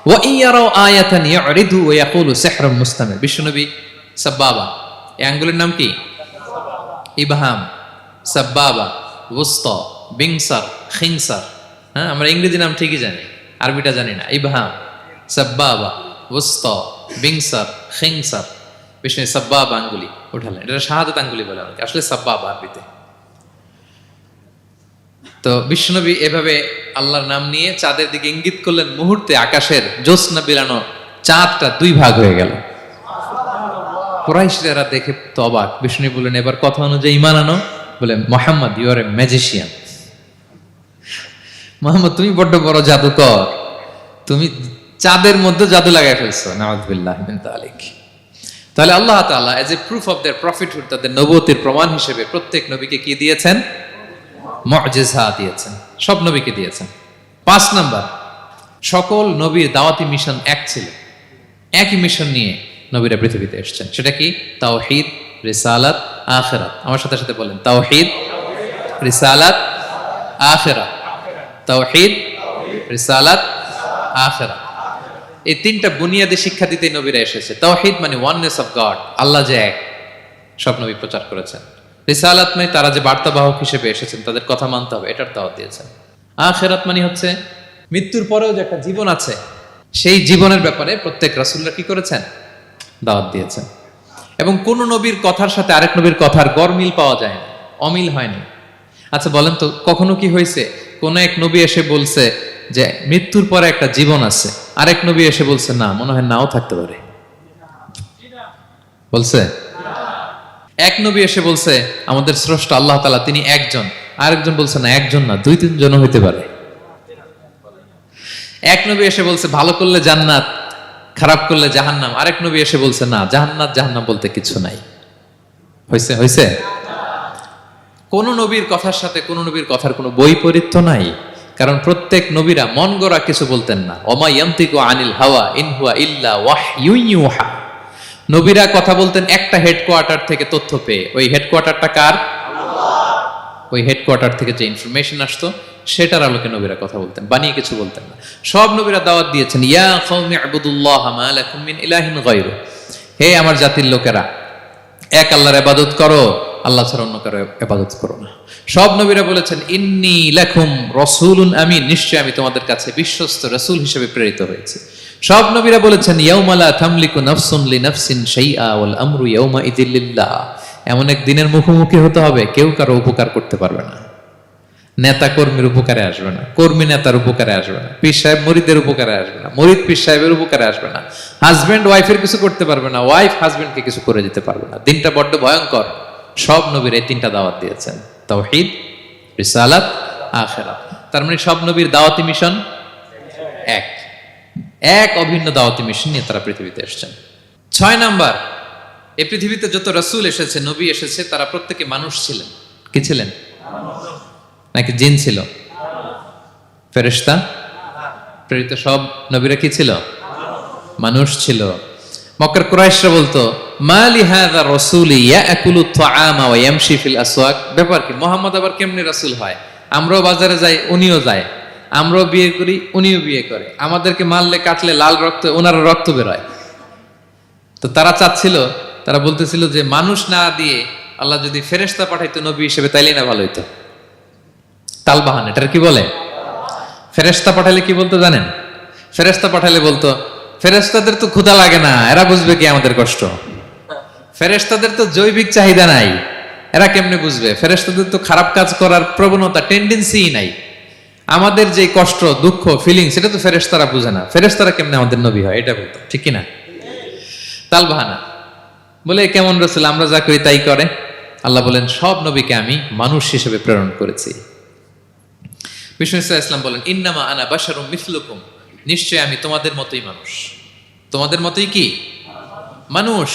ওয়া ইয়ারাউ আয়াতান ইয়ারিদু ওয়া ইয়াকুলু সিহরুম মুস্তামির। বিষ্ণু নবী সাব্বাবা, এই আঙ্গুলের নাম কি? ইবহাম, সাব্বাবা, ওয়ুসতা, বিনসার, খিনসার। হ্যাঁ, আমরা ইংরেজি নাম ঠিকই জানি, আরবিটা জানি না। ইবহাম, সাব্বাবা, ওয়ুসতা, বিনসার, খিনসার। বিষ্ণু সাব্বাবা আঙ্গুলি উঠালেন। এটা শাহাদাত আঙ্গুলি বলে অনেকে, আসলে সাব্বাবা আরবিতে। তো বিশ্বনবী এভাবে আল্লাহর নাম নিয়ে চাঁদের দিকে ইঙ্গিত করলেন। মুহূর্তে আকাশের জ্যোৎস্না বিলানো চাঁদটা 2 ভাগ হয়ে গেল। কুরাইশরা দেখে তো অবাক। বিষ্ণু বললেন, এবার কথা অনুযায়ী ঈমান আনো। বলে Mohammad you are a magician. Mohammad তুমি বড্ড বড় জাদুকর, তুমি চাঁদের মধ্যে জাদু লাগাই ফেলছো, নাউযুবিল্লাহি মিন যালিক। তাহলে আল্লাহ তাআলা age a proof of their prophethood, তাদের নবুয়তের প্রমাণ হিসেবে প্রত্যেক নবীকে কি দিয়েছেন? মুআজিজা দিয়েছেন, সব নবীকে দিয়েছেন। 5 নাম্বার, সকল নবীর দাওয়াতি মিশন এক ছিল, একই মিশন নিয়ে নবীরা পৃথিবীতে এসেছেন। সেটা কি? তাওহীদ, রিসালাত, আখিরাত। আমার সাথে সাথে বলেন, তাওহীদ, রিসালাত, আখিরাত। তাওহীদ, রিসালাত, আখিরাত। এই তিনটা বুনিয়াদী শিক্ষা দিতে নবীরা এসেছে। তাওহীদ মানে ওয়াননেস অফ গড, আল্লাহ যে এক, সব নবী প্রচার করেছেন। রিসালাত মানে তারা যে বার্তাবাহক হিসেবে এসেছেন, তাদের কথা মানতে হবে, এটার দাওয়াত দিয়েছেন। আখিরাত মানে হচ্ছে মৃত্যুর পরেও যে একটা জীবন আছে, সেই জীবনের ব্যাপারে প্রত্যেক রাসূলরা কি করেছেন? দাওয়াত দিয়েছেন। এবং কোন নবীর কথার সাথে আরেক নবীর কথার গরমিল পাওয়া যায় না, অমিল হয়নি। আচ্ছা বলেন তো, কখনো কি হয়েছে কোন এক নবী এসে বলছে যে মৃত্যুর পরে একটা জীবন আছে, আরেক নবী এসে বলছে না, মনে হয় নাও থাকতে পারে? বলছে? এক নবী এসে বলছে আমাদের স্রষ্টা আল্লাহ তাআলা তিনি একজন, আরেকজন বলছে না একজন না, 2-3 জন হইতে পারে। এক নবী এসে বলছে ভালো করলে জান্নাত, খারাপ করলে জাহান্নাম, আরেক নবী এসে বলছে না, জান্নাত জাহান্নাম বলতে কিছু নাই। হইছে? হইছে? কোন নবীর কথার সাথে কোন নবীর কথার কোনো বৈপরীত্য নাই, কারণ প্রত্যেক নবীরা মন গড়া কিছু বলতেন না। ওমা ইয়ান্তিকু আনিল হাওয়া ইন হুয়া ইল্লা ওয়াহয়ুন ইউহা। নবীরা কথা বলতেন একটা হেডকোয়ার্টার থেকে তথ্য পেয়ে। ওই হেডকোয়ার্টারটা কার? আল্লাহ। ওই হেডকোয়ার্টার থেকে যে ইনফরমেশন আসতো সেটার আলোকে নবীরা কথা বলতেন, বানিয়ে কিছু বলতেন না। সব নবীরা দাওয়াত দিয়েছেন, ইয়া কওমি ইবুদুল্লাহ মা লাকুম মিন ইলাহিন গায়রু। হে আমার জাতির লোকেরা, এক আল্লাহর ইবাদত করো, আল্লাহ ছাড়া অন্য কারো ইবাদত করো না। সব নবীরা বলেছেন ইন্নী লাকুম রাসূলুন আমিন, নিশ্চয় আমি তোমাদের কাছে বিশ্বস্ত রাসূল হিসেবে প্রেরিত হয়েছি। সব নবীরা বলেছেন ইয়াউমা লা তামলিকু নাফসুন লিনাফসিন শাইআ ওয়াল আমরু ইয়াউমা ইযিল লিল্লাহ। এমন এক দিনের মুখোমুখি হতে হবে কেউ কারো উপকার করতে পারবে না। নেতা কর্মীর উপকারে আসবে না, কর্মী নেতার উপকারে আসবে না, পীর সাহেব মুরিদের উপকারে আসবে না, মুরিদ পীর সাহেবের উপকারে আসবে না, হাজবেন্ড ওয়াইফের কিছু করতে পারবে না, ওয়াইফ হাজবেন্ডকে কিছু করে দিতে পারবে না। দিনটা বড্ড ভয়ঙ্কর। সব নবীর এই 3টা দাওয়াত দিয়েছেন, তাওহীদ, রিসালাত, আখিরাত। তার মানে সব নবীর দাওয়াতি মিশন এক, এক অভিন্ন দাওয়াতি মিশন নিয়ে তারা পৃথিবীতে এসেছেন। 6 নাম্বার, এই পৃথিবীতে যত রাসূল এসেছে, নবী এসেছে, তারা প্রত্যেকে মানুষ ছিলেন। কি ছিলেন? নাকি জিন ছিল? ফেরেশতা? প্রেরিত সব নবীরা কি ছিল? মানুষ ছিল। মক্কার কুরাইশরা বলতো মা লিহাযা রাসূলি ইয়াকুলু আত-তাআমা ওয়া ইয়ামশি ফিল আসওয়াক। ব্যাপার কি, মুহাম্মদ আবার কেমনে রাসূল হয়? আমরাও বাজারে যাই, উনিও যায়, আমরাও বিয়ে করি, উনিও বিয়ে করে, আমাদেরকে মারলে কাটলে লাল রক্ত, ওনার রক্ত বের হয়। তো তারা চাচ্ছিল, তারা বলতেছিল যে মানুষ না দিয়ে আল্লাহ যদি ফেরেশতা পাঠাইতো নবী হিসেবে, তাইলে না ভালো হইতো। তালবাহান, এটার কি বলে? ফেরেশতা পাঠালে কি বলতো জানেন? ফেরেশতা পাঠালে বলতো ফেরেশতাদের তো ক্ষুধা লাগে না, এরা বুঝবে কি আমাদের কষ্ট? ফেরেশতাদের তো জৈবিক চাহিদা নাই, এরা কেমনে বুঝবে? ফেরেশতাদের তো খারাপ কাজ করার প্রবণতা, টেন্ডেন্সি নাই। আমাদের যে কষ্ট, দুঃখ, ফিলিংস, এটা তো ফেরেশতারা বুঝে না, ফেরেশতারা কেমনে আমাদের নবী হয়? এটা বলতো, ঠিক কি না? তালবাহানা বলে কেমন রাসূল, আমরা যা করি তাই করে। আল্লাহ বলেন সব নবীকে আমি মানুষ হিসেবে প্রেরণ করেছি। বিষ্ণু ইসলাম বলেন ইন্নামা আনা বাশারুম মিসলুকুম, নিশ্চয় আমি তোমাদের মতোই মানুষ। তোমাদের মতোই কি মানুষ।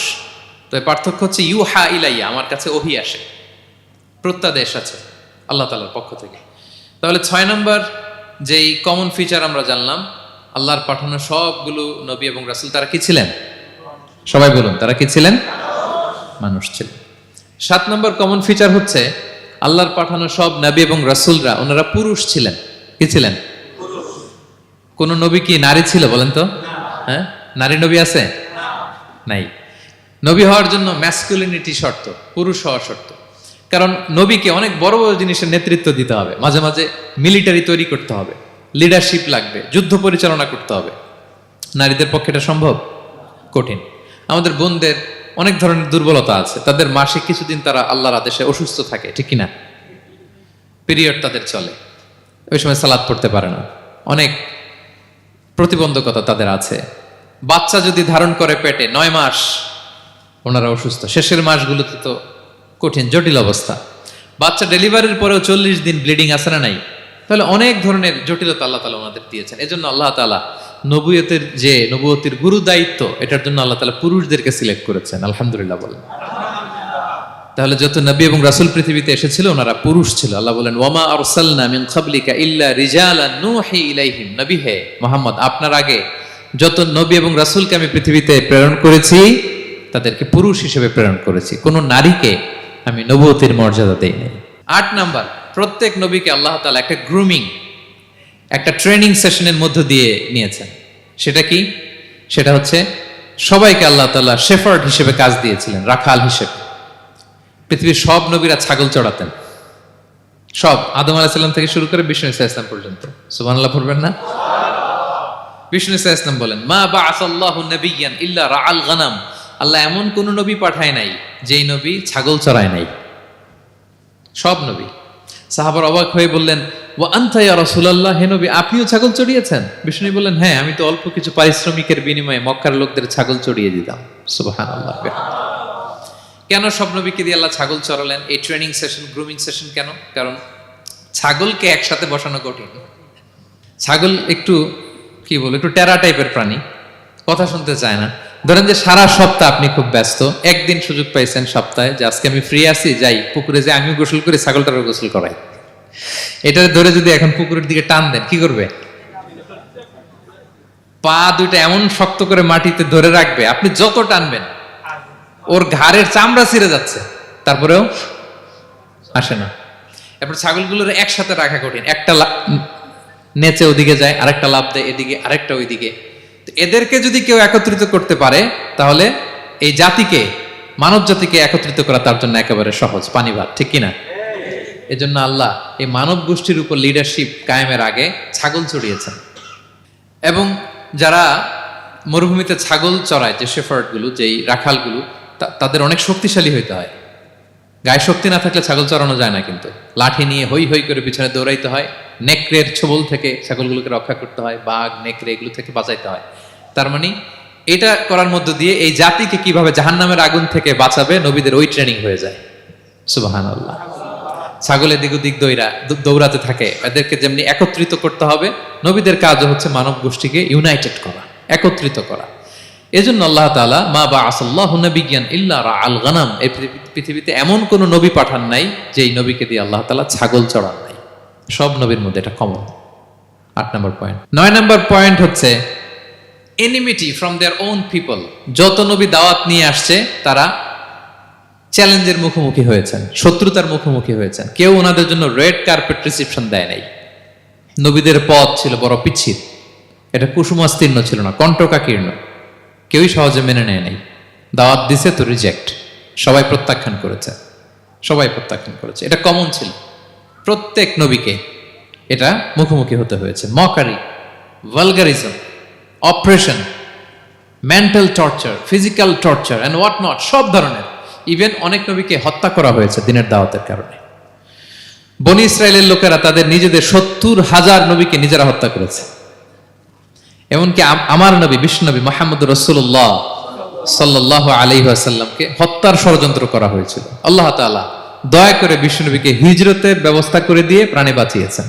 তো পার্থক্য হচ্ছে ইউহা ইলাইয়া, আমার কাছে ওহী আসে, প্রত্যাদেশ আছে আল্লাহ তাআলার পক্ষ থেকে। তাহলে 6 নম্বর যেই কমন ফিচার আমরা জানলাম, আল্লাহর পাঠানো সবগুলো নবী এবং রাসূল তারা কি ছিলেন? সবাই বলুন, তারা কি ছিলেন? মানুষ ছিলেন। 7 নম্বর কমন ফিচার হচ্ছে আল্লাহর পাঠানো সব নবী এবং রাসূলরা ওনারা পুরুষ ছিলেন। কি ছিলেন? কোন নবী কি নারী ছিল বলেন তো? হ্যাঁ, নারী নবী আছে? নাই। নবী হওয়ার জন্য ম্যাসকুলিনিটি শর্ত, পুরুষ হওয়া শর্ত। কারণ নবীকে অনেক বড় বড় জিনিসের নেতৃত্ব দিতে হবে, মাঝে মাঝে মিলিটারি তৈরি করতে হবে, লিডারশিপ লাগবে, যুদ্ধ পরিচালনা করতে হবে। নারীদের পক্ষে এটা সম্ভব? কঠিন। আমাদের বোনদের অনেক ধরনের দুর্বলতা আছে, তাদের মাসে কিছুদিন তারা আল্লাহর আদেশে অসুস্থ থাকে, ঠিক কিনা? পিরিয়ড তাদের চলে, ওই সময় সালাত পড়তে পারে না, অনেক প্রতিবন্ধকতা তাদের আছে। বাচ্চা যদি ধারণ করে পেটে 9 মাস, ওনারা অসুস্থ। শেষের মাসগুলোতে তো কঠিন, জটিল অবস্থা। বাচ্চা ডেলিভারির পরেও 40 দিন ব্লিডিং আছে না নাই? তাহলে অনেক ধরনের জটিলতা আল্লাহ তাআলা ওনাদের দিয়েছেন। এজন্য আল্লাহ তাআলা নবুয়তের গুরু দায়িত্ব, এটার জন্য আল্লাহ তাআলা পুরুষদেরকে সিলেক্ট করেছেন। আলহামদুলিল্লাহ বলেন। তাহলে যত নবী এবং রাসূল পৃথিবীতে এসেছিল ওনারা পুরুষ ছিল। আল্লাহ বলেন, ওয়ামা আরসালনা মিন ক্বাবলিকা ইল্লা রিজালান নূহি ইলাইহিম। নবী হে মুহাম্মদ, আপনার আগে যত নবী এবং রাসূলকে আমি পৃথিবীতে প্রেরণ করেছি তাদেরকে পুরুষ হিসেবে প্রেরণ করেছি, কোন নারীকে আমি নবুয়তের মর্যাদা দেই নাই। 8 নাম্বার, প্রত্যেক নবীকে আল্লাহ তাআলা একটা গ্রুমিং, একটা ট্রেনিং সেশনের মধ্য দিয়ে নিয়েছেন। সেটা কি? সেটা হচ্ছে সবাইকে আল্লাহ তাআলা শেফার্ড হিসেবে কাজ দিয়েছিলেন, রাখাল হিসেবে। পৃথিবীর সব নবীরা ছাগল চড়াতেন, সব, আদম আলাইহিস সালাম থেকে শুরু করে বিষ্ণু ইসা ইসলাম পর্যন্ত। সুবহানাল্লাহ পড়বেন না? বিষ্ণু ইসা ইসলাম বলেন, মা বাআসাল্লাহু নাবিয়্যান ইল্লা রাআল গানাম। আল্লাহ এমন কোন নবী পাঠায় নাই যেই নবী ছাগল চড়ায় নাই। সব নবী। সাহাবার অবাক হয়ে বললেন, ওয়া আনতা ইয়া রাসূলুল্লাহ, হে নবী আপনিও ছাগল চড়িয়েছেন? বিষ্ণু বললেন, হ্যাঁ, আমি তো অল্প কিছু পারিশ্রমিকের বিনিময়ে মক্কার লোকদের ছাগল চড়িয়ে দিতাম। সুবহানাল্লাহ। কেন সব নবীকে দিয়ে আল্লাহ ছাগল চড়ালেন? এই ট্রেনিং সেশন, গ্রুমিং সেশন কেন? কারণ ছাগলকে একসাথে বসানো কঠিন। ছাগল একটু কি বলবো, একটু টেরা টাইপের প্রাণী, কথা শুনতে চায় না। ধরেন যে সারা সপ্তাহ আপনি খুব ব্যস্ত, একদিন সুযোগ পাইছেন সপ্তাহে যে আজকে আমি ফ্রি আছি, যাই পুকুরে যে আমিও গোসল করি, ছাগলটারও গোসল করাই। এটা ধরে যদি এখন পুকুরের দিকে টান দেন, কি করবে? পা দুইটা এমন শক্ত করে মাটিতে ধরে রাখবে, আপনি যত টানবেন ওর ঘাড়ের চামড়া ছিঁড়ে যাচ্ছে, তারপরেও আসে না। এরপর ছাগলগুলোর একসাথে রাখা কঠিন, একটা নেচে ওদিকে যায়, আরেকটা লাফ দেয় এদিকে, আরেকটা ওইদিকে। এদেরকে যদি কেউ একত্রিত করতে পারে তাহলে এই জাতিকে, মানব জাতিকে একত্রিত করা তার জন্য একেবারে সহজ, পানি ভাত, ঠিক কিনা? এজন্য আল্লাহ এই মানব গোষ্ঠীর উপর লিডারশিপ কায়েমের আগে ছাগল চড়িয়েছেন। এবং যারা মরুভূমিতে ছাগল চড়ায়, যে শেফার্ডগুলো, যেই রাখালগুলো, তাদের অনেক শক্তিশালী হইতে হয়। গায়ে শক্তি না থাকলে ছাগল চড়ানো যায় না, কিন্তু লাঠি নিয়ে হই হই করে পিছনে দৌড়াইতে হয়, নেকড়ের ছোবল থেকে ছাগলগুলোকে রক্ষা করতে হয়, বাঘ নেকড়ে এগুলো থেকে বাঁচাইতে হয়। তার মানে এটা করার মধ্য দিয়ে এই জাতিকে কিভাবে জাহান্নামের আগুন থেকে বাঁচাবে নবীদের ওই ট্রেনিং হয়ে যায়। সুবহানাল্লাহ। ছাগল এদিক ওদিক দৌড়াতে থাকে, এদেরকে যেমনি একত্রিত করতে হবে, নবীদের কাজও হচ্ছে মানব গোষ্ঠীকে ইউনাইটেড করা, একত্রিত করা। এজন্য আল্লাহ তাআলা মা বাআসাল্লাহু নাবিয়্যান ইল্লা রাআল গানাম, এই পৃথিবীতে এমন কোন নবী পাঠান নাই যেই নবীকে দিয়ে আল্লাহ তাআলা ছাগল চড়ান নাই। সব নবীর মধ্যে এটা কমন। 8 নম্বর পয়েন্ট। 9 নম্বর পয়েন্ট হচ্ছে enmity from their own people. যত নবী দাওয়াত নিয়ে আসছে তারা চ্যালেঞ্জের মুখোমুখি হয়েছেন, শত্রুতার মুখোমুখি হয়েছেন। কেউ ওনাদের জন্য রেড কার্পেট রিসেপশন দেয় নাই। নবীদের পথ ছিল বড় পিচ্ছিল, এটা কুসুমাস্তীর্ণ ছিল না, কণ্টকাকীর্ণ। কেউই সহজে মেনে নেয় নাই। দাওয়াত দিছে তো রিজেক্ট, সবাই প্রত্যাখ্যান করেছে, সবাই প্রত্যাখ্যান করেছে। এটা কমন ছিল, প্রত্যেক নবীকে এটা মুখোমুখি হতে হয়েছে। Mockery, vulgarism, oppression, mental torture, physical torture and what not, সব ধরনের। ইভেন অনেক নবীকে হত্যা করা হয়েছে দিনের দাওয়াতের কারণে। বনি ইসরায়েলের লোকেরা তাদের নিজেদের 70,000 নবীকে নিজেরা হত্যা করেছে। এমনকি আমার নবী বিশ্বনবী মুহাম্মদ রাসূলুল্লাহ সাল্লাল্লাহু আলাইহি ওয়াসাল্লামকে হত্যার ষড়যন্ত্র করা হয়েছিল। আল্লাহ তাআলা দয়া করে বিশ্বনবীকে হিজরতের ব্যবস্থা করে দিয়ে প্রাণে বাঁচিয়েছেন,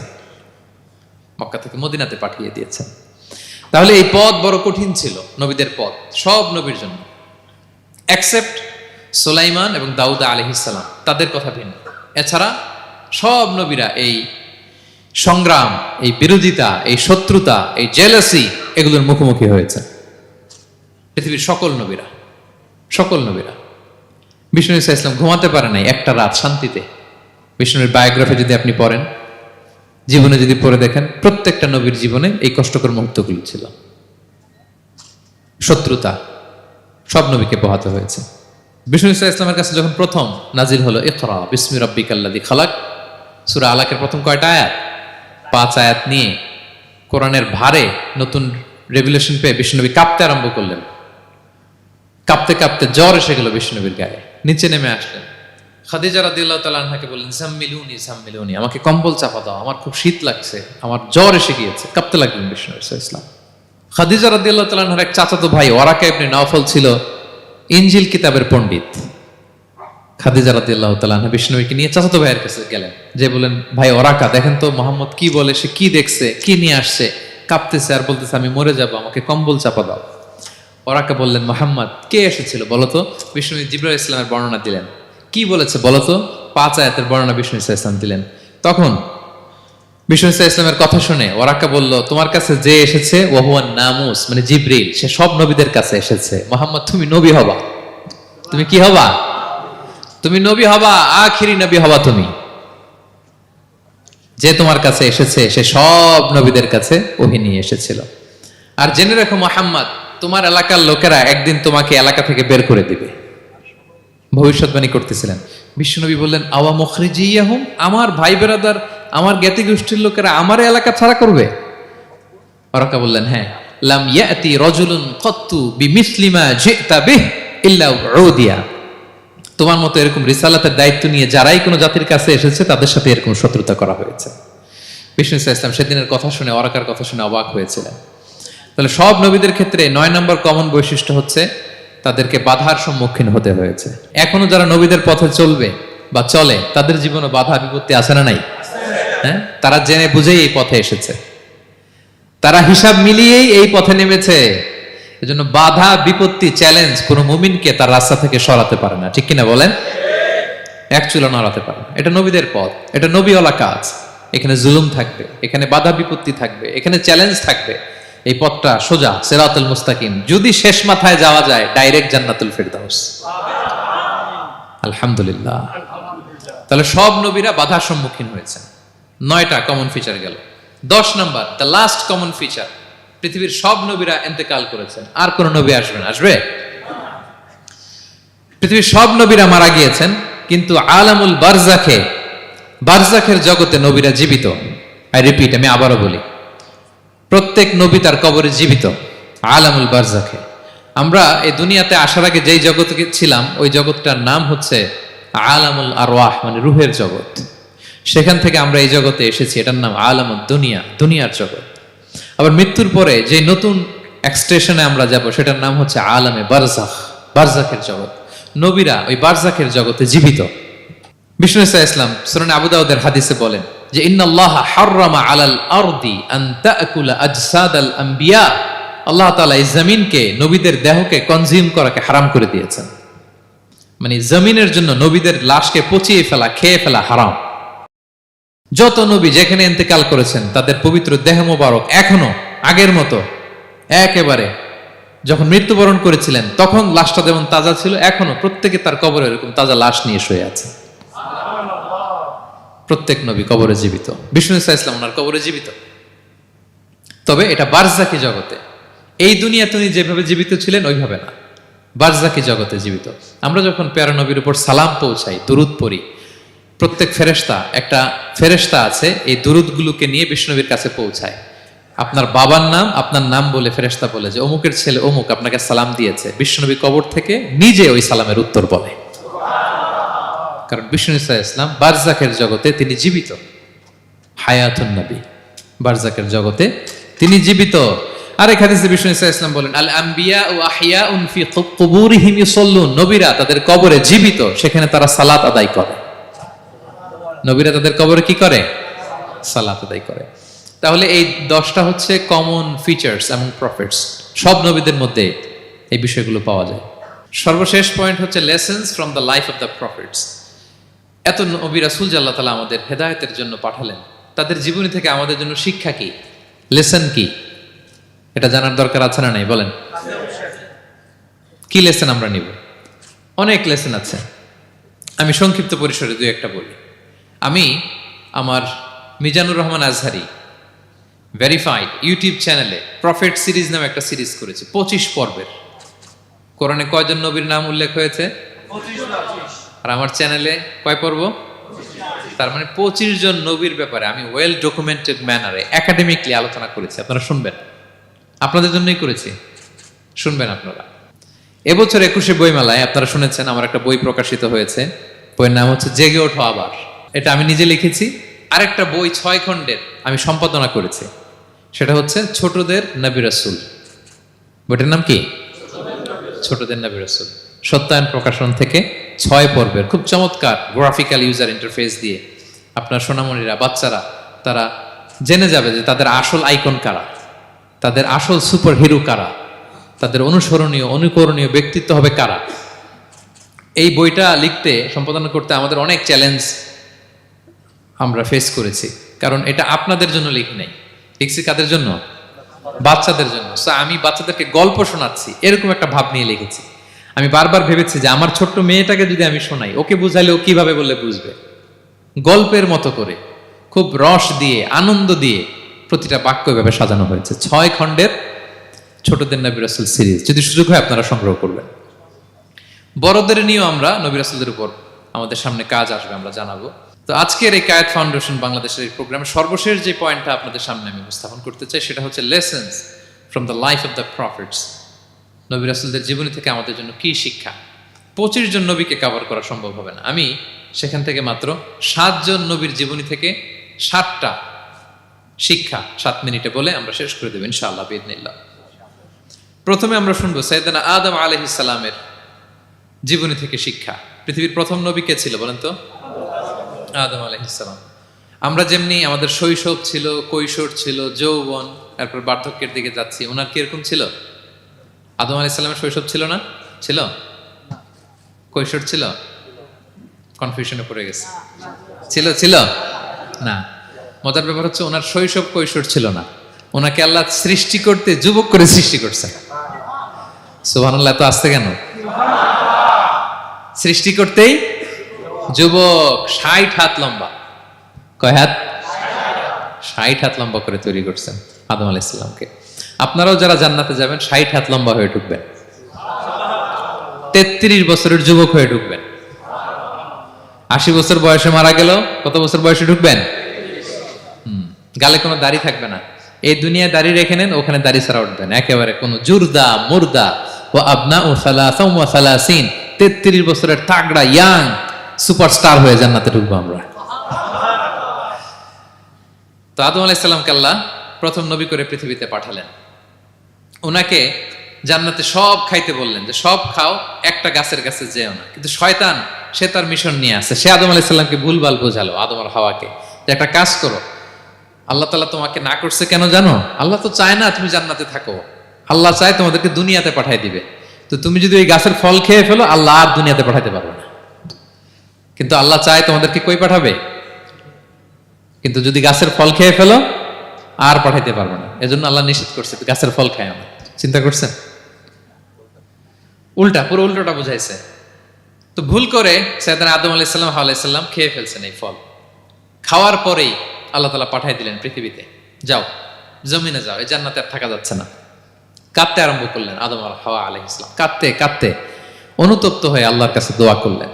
মক্কা থেকে মদিনাতে পাঠিয়ে দিয়েছেন। তাহলে এই পথ বড় কঠিন ছিল, নবীদের পথ, সব নবীর জন্য, এক্সেপ্ট সুলাইমান এবং দাউদ আলাইহিস সালাম, তাদের কথা ভিন্ন। এছাড়া সব নবীরা এই সংগ্রাম, এই বিরোধিতা, এই শত্রুতা, এই জেলাসি, এগুলোর মুখোমুখি হয়েছে পৃথিবীর সকল নবীরা, সকল নবীরা। বিষ্ণু ইসা ইসলাম ঘুমাতে পারে নাই একটা রাত শান্তিতে। বিষ্ণুর বায়োগ্রাফি যদি আপনি পড়েন, জীবনে যদি পড়ে দেখেন, প্রত্যেকটা নবীর জীবনে এই কষ্টকর মুহূর্তগুলো ছিল। শত্রুতা সব নবীকে পোহাতে হয়েছে। বিষ্ণু ইসা ইসলামের কাছে যখন প্রথম নাজিল হলো ইকরা বিসমি রাব্বিকাল্লাযী খালাক, সূরা আলাকের প্রথম কয়টা আয়াত? 5 আয়াত নিয়ে কোরআনের ভারে নতুন রেভেলেশন পেয়ে বিষ্ণুনবী কাঁপতে আরম্ভ করলেন। কাঁপতে কাঁপতে জ্বর এসে গেল বিষ্ণুনবীর গায়ে, নিচে নেমে আসলেন। খাদিজা রাদিয়াল্লাহু তাআলা আনহাকে বললেন, জাম্মিলুনি জাম্মিলুনি, আমাকে কম্বল চাপা দাও, আমার খুব শীত লাগছে, আমার জ্বর এসে গিয়েছে। কাঁপতে লাগলেন বিষ্ণু ইসলাম। খাদিজা রাদিয়াল্লাহু তাআলা আনহার এক চাচাতো ভাই ওয়ারাকা ইবনে নাওফল ছিল ইনজিল কিতাবের পণ্ডিত। খাদিজা রাদিয়াল্লাহু তাআলা আনহা বিষ্ণুকে নিয়ে চাচাতো ভাইয়ের কাছে গেলেন, যে বলেন, ভাই ওরাকা দেখেন তো মোহাম্মদ কি বলে, সে কি দেখছে, কি নিয়ে আসছে, কাঁপতেছে আর বলতেছে আমি মরে যাব, আমাকে কম্বল চাপা দাও। ওরাকা বললেন, মোহাম্মদ কে এসেছিল বলতো? বিষ্ণু জিবরাইল ইসলামের বর্ণনা দিলেন। কি বলেছে বলতো? 5 আয়াতের বর্ণনা বিষ্ণু ইসলাম দিলেন। তখন বিষ্ণু ইসলামের কথা শুনে ওরাকা বলল, তোমার কাছে যে এসেছে ওহুয়ান নামুস, মানে জিবরিল, সে সব নবীদের কাছে এসেছে। মোহাম্মদ তুমি নবী হবা, তুমি কি হবা? তুমি নবী হবা, আখিরি নবী হবা তুমি। যে তোমার কাছে এসেছে সে সব নবীদের কাছে ওহী নিয়ে এসেছিল। আর জেনে রাখো মোহাম্মদ, তোমার এলাকার লোকেরা একদিন তোমাকে এলাকা থেকে বের করে দিবে। ভবিষ্যৎবাণী করতেছিলেন। বিশ্বনবী বললেন, আওয়া মুখরিজিয়াহুম, আমার ভাই বেরাদার, আমার জ্ঞাতি গোষ্ঠীর লোকেরা আমার এলাকা ছাড়া করবে? ওরাকা বললেন, হ্যাঁ। লাম ইয়াতি রাজুলুন কাত্তু বিমিসলি মা জিতা বিহি ইল্লা উদিয়া, তোমার মতো এরকম রিসালাতের দায়িত্ব নিয়ে যারাই কোনো জাতির কাছে এসেছে তাদের সাথে এরকম শত্রুতা করা হয়েছে। বিষ্ণু ইসলাম সেদিনের কথা শুনে, ওরাকার কথা শুনে অবাক হয়েছিলেন। তাহলে সব নবীদের ক্ষেত্রে 9 নম্বর কমন বৈশিষ্ট্য হচ্ছে তাদেরকে বাধার সম্মুখীন হতে হয়েছে। এখনো যারা নবীদের পথে চলবে বা চলে তাদের জীবনে বাধা বিপত্তি আছে না নাই? হ্যাঁ, তারা জেনে বুঝেই এই পথে এসেছে, তারা হিসাব মিলিয়েই এই পথে নেমেছে। এজন্য বাধা বিপত্তি চ্যালেঞ্জ কোন মুমিনকে তার রাস্তা থেকে সরাতে পারে না, ঠিক কিনা বলেন? এক চুলো নড়াতে পারে না। এটা নবীদের পথ, এটা নবীওয়ালা কাজ। এখানে জুলুম থাকবে, এখানে বাধা বিপত্তি থাকবে, এখানে চ্যালেঞ্জ থাকবে। এই পথটা সোজা, সিরাতুল মুস্তাকিম। যদি শেষ মাথায় যাওয়া যায়, ডাইরেক্ট জান্নাতুল ফিরদাউস। আলহামদুলিল্লাহ। তাহলে সব নবীরা বাধার সম্মুখীন হয়েছেন। 9টা কমন ফিচার গেল। 10 নম্বর, দ্য লাস্ট কমন ফিচার, পৃথিবীর সব নবীরা ইন্তেকাল করেছেন, আর কোন নবী আসবে না। আসবে? পৃথিবীর সব নবীরা মারা গিয়েছেন, কিন্তু আলামুল বারজাখে, বারজাখের জগতে নবীরা জীবিত। আই রিপিট, আমি আবারও বলি, প্রত্যেক নবী তার কবরে জীবিত। আলামুল বারজাখে। আমরা এই দুনিয়াতে আসার আগে যেই জগতে ছিলাম, ওই জগৎটার নাম হচ্ছে আলামুল আরওয়াহ, মানে রুহের জগৎ। সেখান থেকে আমরা এই জগতে এসেছি, এটার নাম আলামুদ দুনিয়া, দুনিয়ার জগৎ। আবার মৃত্যুর পরে যে নতুন এক্সটেশনে আমরা যাব, সেটার নাম হচ্ছে আলামে বারজাখ, বারজাখের জগৎ। নবীরা ওই বারজাখের জগতে জীবিত। বিষ্ণু ইসলাম সুনানে আবু দাউদের হাদিসে বলেন যে, ইন্নাল্লাহ হাররামা আলাল আরদি আন তাকুলা আজসাদাল আম্বিয়া, আল্লাহ তাআলা এই জমিনকে, নবীদের দেহকে কনজিউম করাকে হারাম করে দিয়েছেন। মানে জমিনের জন্য নবীদের লাশকে পচিয়ে ফেলা, খেয়ে ফেলা হারাম। যত নবী যেখানে ইন্তেকাল করেছেন, তাদের পবিত্র দেহ মোবারক এখনো আগের মতো একেবারে, যখন মৃত্যুবরণ করেছিলেন তখন লাশটা যেমন তাজা ছিল, এখনো প্রত্যেকে তার কবরে এরকম তাজা লাশ নিয়ে শুয়ে আছে। প্রত্যেক নবী কবরে জীবিত। বিষ্ণু ইসলাম ওনার কবরে জীবিত। তবে এটা বারজাকি জগতে। এই দুনিয়াতে উনি যেভাবে জীবিত ছিলেন ওইভাবে না, বারজাকি জগতে জীবিত। আমরা যখন প্যারা নবীর উপর সালাম পৌঁছাই, দুরুদ পড়ি, প্রত্যেক ফেরেশতা, একটা ফেরেশতা আছে এই দুরুদগুলোকে নিয়ে বিষ্ণুবীর কাছে পৌঁছায়। আপনার বাবার নাম, আপনার নাম বলে ফেরেশতা বলে যে অমুকের ছেলে অমুক আপনাকে সালাম দিয়েছে। বিষ্ণুনবী কবর থেকে নিজে ওই সালামের উত্তর বলে, কারণ বিষ্ণু ইসলাম বারজাকের জগতে তিনি জীবিত। হায়াতুন নবী, বারজাকের জগতে তিনি জীবিত। আরেক হাদিসে বিষ্ণু ইসলাম বলেন, আল আম্বিয়া ও আহিয়াউন ফি কুবুরিহিম ইউসাল্লুন, নবীরা তাদের কবরে জীবিত, সেখানে তারা সালাত আদায় করে। নবীরা তাদের কবরে কি করে? সালাত আদায় করে। তাহলে এই 10টা হচ্ছে কমন ফিচার্স এবং প্রফিটস। সব নবীদের মধ্যে এই বিষয়গুলো পাওয়া যায়। সর্বশেষ পয়েন্ট হচ্ছে lessons from the life of the profits. এত নবী রাসূল আল্লাহ তাআলা আমাদের হেদায়েতের জন্য পাঠালেন, তাদের জীবনী থেকে আমাদের জন্য শিক্ষা কি, লেসন কি, এটা জানার দরকার আছে না নাই? বলেন, কি লেসন আমরা নিব? অনেক লেসন আছে, আমি সংক্ষিপ্ত পরিসরে 2-1টা বলি। আমি আমার মিজানুর রহমান আজহারি ভেরিফাইড ইউটিউব চ্যানেলে প্রফেট সিরিজ নামে একটা সিরিজ করেছি, 25 পর্বের। কোরআনে কয়জন নবীর নাম উল্লেখ হয়েছে? 25। আর আমার চ্যানেলে কয় পর্ব? তার মানে 25 জন নবীর ব্যাপারে আমি ওয়েল ডকুমেন্টেড ম্যানারে একাডেমিকলি আলোচনা করেছি। আপনারা শুনবেন, আপনাদের জন্যই করেছি, শুনবেন আপনারা। এবছর 21শে বইমেলায় আপনারা শুনেছেন আমার একটা বই প্রকাশিত হয়েছে, বইয়ের নাম হচ্ছে জেগে ওঠো আবার। এটা আমি নিজে লিখেছি। আরেকটা বই 6 খণ্ডের আমি সম্পাদনা করেছি, সেটা হচ্ছে ছোটদের নবী রাসূল। বইটার নাম কি? ছোটদের নবী রাসূল। সত্যায়ন প্রকাশন থেকে 6 পর্বের খুব চমৎকার গ্রাফিক্যাল ইউজার ইন্টারফেস দিয়ে আপনার সোনামণিরা, বাচ্চারা তারা জেনে যাবে যে তাদের আসল আইকন কারা, তাদের আসল সুপার হিরো কারা, তাদের অনুসরণীয় অনুকরণীয় ব্যক্তিত্ব হবে কারা। এই বইটা লিখতে, সম্পাদনা করতে আমাদের অনেক চ্যালেঞ্জ আমরা ফেস করেছি, কারণ এটা আপনাদের জন্য লিখি নাই, লিখছি কাদের জন্য? বাচ্চাদের জন্য। সো আমি বাচ্চাদেরকে গল্প শোনাচ্ছি এরকম একটা ভাব নিয়ে লিখেছি। আমি বারবার ভেবেছি যে আমার ছোট্ট মেয়েটাকে যদি আমি শোনাই, ওকে বুঝাইলে ও কিভাবে বললে বুঝবে। গল্পের মতো করে খুব রস দিয়ে, আনন্দ দিয়ে প্রতিটা বাক্য এভাবে সাজানো হয়েছে। 6 খণ্ডের ছোটদের নবী রাসূল সিরিজ, যদি সুযোগ হয় আপনারা সংগ্রহ করবেন। বড়দের নিয়েও আমরা নবী রাসূলদের উপর আমাদের সামনে কাজ আসবে, আমরা জানাবো। তো আজকের এই কায়েত ফাউন্ডেশন বাংলাদেশের এই প্রোগ্রামে সর্বশেষ যে পয়েন্টটা আপনাদের সামনে আমি উপস্থাপন করতে চাই, সেটা হচ্ছে lessons from the life of the profits. নবী রাসূলদের জীবনী থেকে আমাদের জন্য কি শিক্ষা। 25 জন নবীকে কভার করা সম্ভব হবে না। আমি সেখান থেকে মাত্র 7 জন নবীর জীবনী থেকে 7টা শিক্ষা 7 মিনিটে বলে আমরা শেষ করে দেব ইনশাআল্লাহ বিইذنিল্লাহ। প্রথমে আমরা শুনবো সাইয়েদনা আদম আলাইহিস সালামের জীবনী থেকে শিক্ষা। পৃথিবীর প্রথম নবী কে ছিল বলেন তো? আদম আলাইহিস সালাম। আমরা যেমনি আমাদের শৈশব ছিল, কৈশোর ছিল, যৌবন, তারপর বার্ধক্যের দিকে যাচ্ছি, ওনার কি এরকম ছিল? আদম আলাইহিস সালামের শৈশব ছিল না? ছিল? কৈশোর ছিল? কনফিউশনে পড়ে গেছে। ছিল? ছিল না। মজার ব্যাপার হচ্ছে ওনার শৈশব কৈশোর ছিল না, ওনাকে আল্লাহ সৃষ্টি করতে যুবক করে সৃষ্টি করছে। সুবহানাল্লাহ, তো আসতে কেন? সৃষ্টি করতেই যুবক, 60 হাত লম্বা। কয় হাত? 60 হাত লম্বা করে তৈরি করছেন আদম আলাইহিস সালামকে। আপনারাও যারা জান্নাতে যাবেন 60 হাত লম্বা হয়ে ঢুকবেন, 33 বছরের যুবক হয়ে ঢুকবেন। 80 বছর বয়সে মারা গেল, কত বছর বয়সে ঢুকবেন? গালে কোনো দাড়ি থাকবে না। এই দুনিয়ায় দাড়ি রেখে নেন, ওখানে দাড়ি ছাড়া উঠবেন একেবারে। কোনো জুরদা মুর্দা ও আবনা ও সালাসা ওয়া সালাসিন, 33 বছরের তাগড়া ইয়াং সুপারস্টার হয়ে জান্নাতে ঢুকবো আমরা। তো আদম আলাইহিস সালামকে আল্লাহ প্রথম নবী করে পৃথিবীতে পাঠালেন। ওনাকে জান্নাতে সব খাইতে বললেন যে সব খাও, একটা গাছের কাছে যেও না। কিন্তু শয়তান সে তার মিশন নিয়ে আসে। সে আদম আলাইহিস সালামকে ভুলভাল বোঝালো, আদম আর হাওয়াকে, যে একটা কাজ করো, আল্লাহ তাআলা তোমাকে না করছে কেন জানো? আল্লাহ তো চায় না তুমি জান্নাতে থাকো, আল্লাহ চায় তোমাদেরকে দুনিয়াতে পাঠাই দিবে। তো তুমি যদি ওই গাছের ফল খেয়ে ফেলো, আল্লাহ আর দুনিয়াতে পাঠাইতে পারবে না। কিন্তু আল্লাহ চায় তোমাদেরকে কই পাঠাবে? কিন্তু যদি গাছের ফল খেয়ে ফেলো আর পাঠাইতে পারবে না। এজন্য আল্লাহ নিষেধ করছে গাছের ফল খায় না। চিন্তা করছেন? উল্টা, পুরো উল্টোটা বুঝাইছে। তো ভুল করে সাইয়েদনা আদম আলাইহিস সালাম, হাওয়া আলাইহিস সালাম খেয়ে ফেলছেন এই ফল। খাওয়ার পরেই আল্লাহ তাআলা পাঠিয়ে দিলেন পৃথিবীতে, যাও জমিনে যাও, এই জান্নাতে আর থাকা যাচ্ছে না। কাঁদতে আরম্ভ করলেন আদম আর হাওয়া আলাইহিস সালাম, কাঁদতে কাঁদতে অনুতপ্ত হয়ে আল্লাহর কাছে দোয়া করলেন।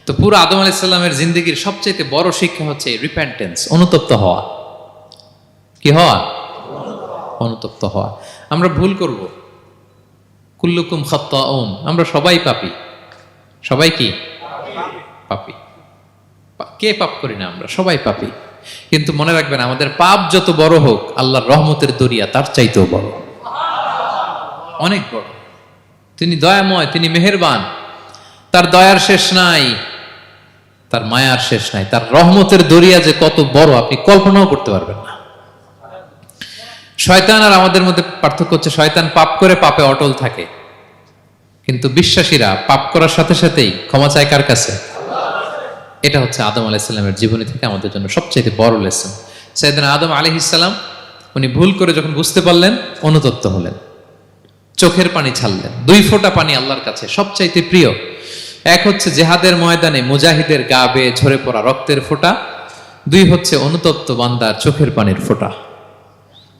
তো পুরো আদম আলাইহিস সালামের জিন্দেগির সবচেয়ে বড় শিক্ষা হচ্ছে রিপেন্টেন্স, অনুতপ্ত হওয়া। কি হওয়া? অনুতপ্ত হওয়া। আমরা ভুল করব, কুল্লুকুম খাত্তাউন, আমরা সবাই পাপী। সবাই কি পাপী? কে পাপ করি না? আমরা সবাই পাপী। কিন্তু মনে রাখবেন, আমাদের পাপ যত বড় হোক, আল্লাহর রহমতের দরিয়া তার চাইতেও বড়, অনেক বড়। তিনি দয়াময়, তিনি মেহেরবান, তার দয়ার শেষ নাই, তার মায়ার শেষ নাই। তার রহমতের দরিয়া যে কত বড় আপনি কল্পনাও করতে পারবেন না। শয়তান আর আমাদের মধ্যে পার্থক্য হচ্ছে, শয়তান পাপ করে পাপে অটল থাকে, কিন্তু বিশ্বাসীরা পাপ করার সাথে সাথেই ক্ষমা চায় কার কাছে? এটা হচ্ছে আদম আলাইহিস সালামের জীবনী থেকে আমাদের জন্য সবচেয়ে বড় লেসন। সাইয়েদনা আদম আলাইহিস সালাম উনি ভুল করে যখন বুঝতে পারলেন, অনুতপ্ত হলেন, চোখের পানি ছাড়লেন। 2 ফোঁটা পানি আল্লাহর কাছে সবচাইতে প্রিয়। এক হচ্ছে জেহাদের ময়দানে মুজাহিদের গা বেয়ে ঝরে পড়া রক্তের ফোঁটা, 2 হচ্ছে অনুতপ্ত বান্দার চোখের পানির ফোঁটা।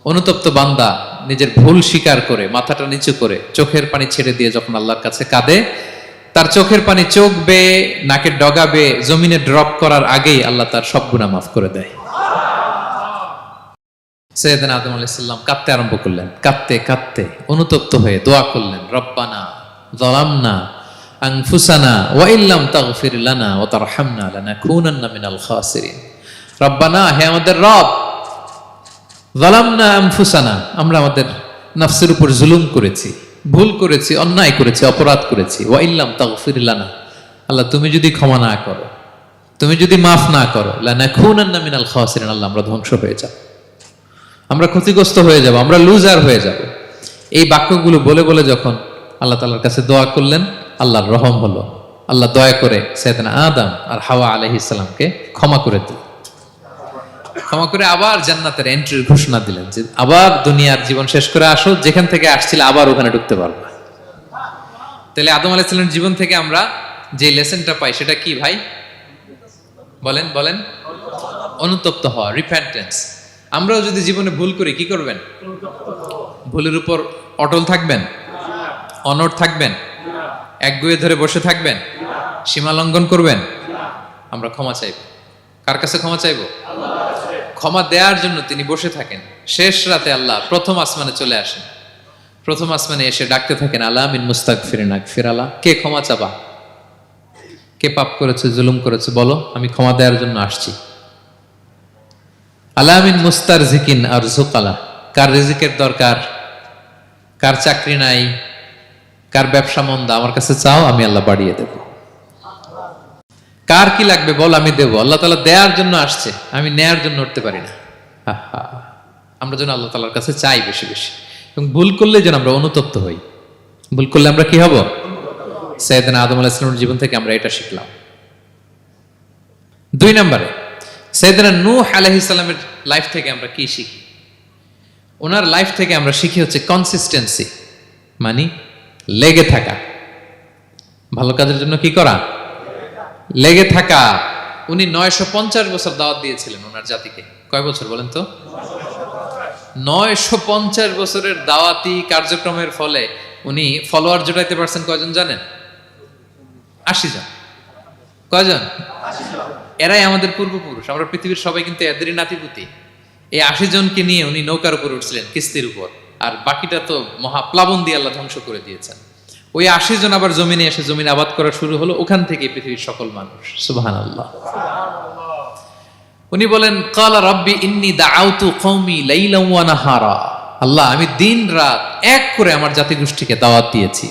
অনুতপ্ত বান্দা নিজের ভুল স্বীকার করে মাথাটা নিচু করে চোখের পানি ছেড়ে দিয়ে যখন আল্লাহর কাছে কাঁদে, তার চোখের পানি চোখ বেয়ে নাকের ডগা বেয়ে জমিনে ড্রপ করার আগেই আল্লাহ তার সব গুনাহ মাফ করে দেয়। সাইয়েদনা আদম আলাইহিস সালাম কাঁদতে আরম্ভ করলেন, কাঁদতে কাঁদতে অনুতপ্ত হয়ে দোয়া করলেন, রব্বানা যালামনা আনফুসানা ওয়া ইল্লাম তাগফির লানা ওয়া তারহামনা লানাকুনান্না মিনাল খাসিরিন। রব্বানা, হে আমাদের রব, যালামনা আনফুসানা, আমরা আমাদের নফসের উপর জুলুম করেছি, ভুল করেছি, অন্যায় করেছি, অপরাধ করেছি। ওয়া ইল্লাম তাগফির লানা, আল্লাহ তুমি যদি ক্ষমা না করো, তুমি যদি মাফ না করো, লানাকুনান্না মিনাল খাসিরিন, আল্লাহ আমরা ধ্বংস হয়ে যাব, আমরা ক্ষতিগ্রস্ত হয়ে যাব, আমরা লুজার হয়ে যাব। এই বাক্যগুলো বলে বলে যখন আল্লাহ তাআলার কাছে দোয়া করলেন, আল্লাহর রহম হলো। আল্লাহ দয়া করে সাইয়েদনা আদম আর হাওয়া আলাইহিস সালামকে ক্ষমা করে দিলেন। ক্ষমা করে আবার জান্নাতের এন্ট্রির ঘোষণা দিলেন যে আবার দুনিয়ার জীবন শেষ করে আসো, যেখান থেকে আসছিলে আবার ওখানে ঢুকতে পারবে। তাহলে আদম আলাইহিস সালামের জীবন থেকে আমরা যে লেসনটা পাই সেটা কি ভাই? বলেন বলেন। অনুতপ্ত হওয়া, রিপেন্টেন্স। আমরাও যদি জীবনে ভুল করি কি করবেন? ভুলের উপর অটল থাকবেন? অনড় থাকবেন? একগুঁয়ে ধরে বসে থাকবেন? সীমা লঙ্ঘন করবেন? আমরা ক্ষমা চাইব। কার কাছে ক্ষমা চাইব? ক্ষমা দেওয়ার জন্য তিনি বসে থাকেন। শেষ রাতে আল্লাহ প্রথম আসমানে চলে আসেন। প্রথম আসমানে এসে ডাকতে থাকেন, আলা মিন মুস্তাগফিরিন আগফির আলা, কে ক্ষমা চাবা? কে পাপ করেছে, জুলুম করেছে, বলো, আমি ক্ষমা দেওয়ার জন্য আসছি। আলা মিন মুস্তারজিকিন আরযুক আলা, কার রিজিকের দরকার, কার চাকরি নাই, কার ব্যবসা মন্দা, আমার কাছে চাও, আমি আল্লাহ বাড়িয়ে দেব। কার কি লাগবে বল, আমি দেব। আল্লাহ তাআলা দেওয়ার জন্য আসছে, আমি নেয়ার জন্য উঠতে পারি না। আমরা যেন আল্লাহ তাআলার কাছে চাই বেশি বেশি, এবং ভুল করলে যেন আমরা অনুতপ্ত হই। ভুল করলে আমরা কি হব? সাইয়েদনা আদম আলাইহিস সালামের জীবন থেকে আমরা এটা শিখলাম। 2 নম্বরে সাইয়েদনা নূহ আলাইহিস সালামের লাইফ থেকে আমরা কি শিখি? ওনার লাইফ থেকে আমরা শিখি হচ্ছে কনসিস্টেন্সি, মানে লেগে থাকা। ভালো কাজের জন্য কি করা? লেগে থাকা। উনি 950 বছর দাওয়াত দিয়েছিলেন ওনার জাতিকে। কয় বছর বলেন তো? 950 বছরের দাওয়াতি কার্যক্রমের ফলে উনি ফলোয়ার জোটাইতে পারছেন কয়জন জানেন? 80 জন। কয়জন? 80 জন। এরাই আমাদের পূর্বপুরুষ। আমরা পৃথিবীর সবাই কিন্তু এদেরই নাতিপুতি। এই 80 জনকে নিয়ে উনি নৌকার উপর উঠছিলেন, কিস্তির উপর, আর বাকিটা তো মহাপ্লাবন দিয়ে আল্লাহ ধ্বংস করে দিয়েছেন। ওই 80 জন আবার জমিনে এসে জমিন আবাদ করা শুরু হলো, ওখান থেকে পৃথিবীর সকল মানুষ। সুবহানাল্লাহ। উনি বলেন, ক্বালা রাব্বি ইন্নী দাআউতু কওমি লাইলান ওয়া নাহারা, আল্লাহ আমি দিন রাত এক করে আমার জাতিগোষ্ঠীকে দাওয়াত দিয়েছি।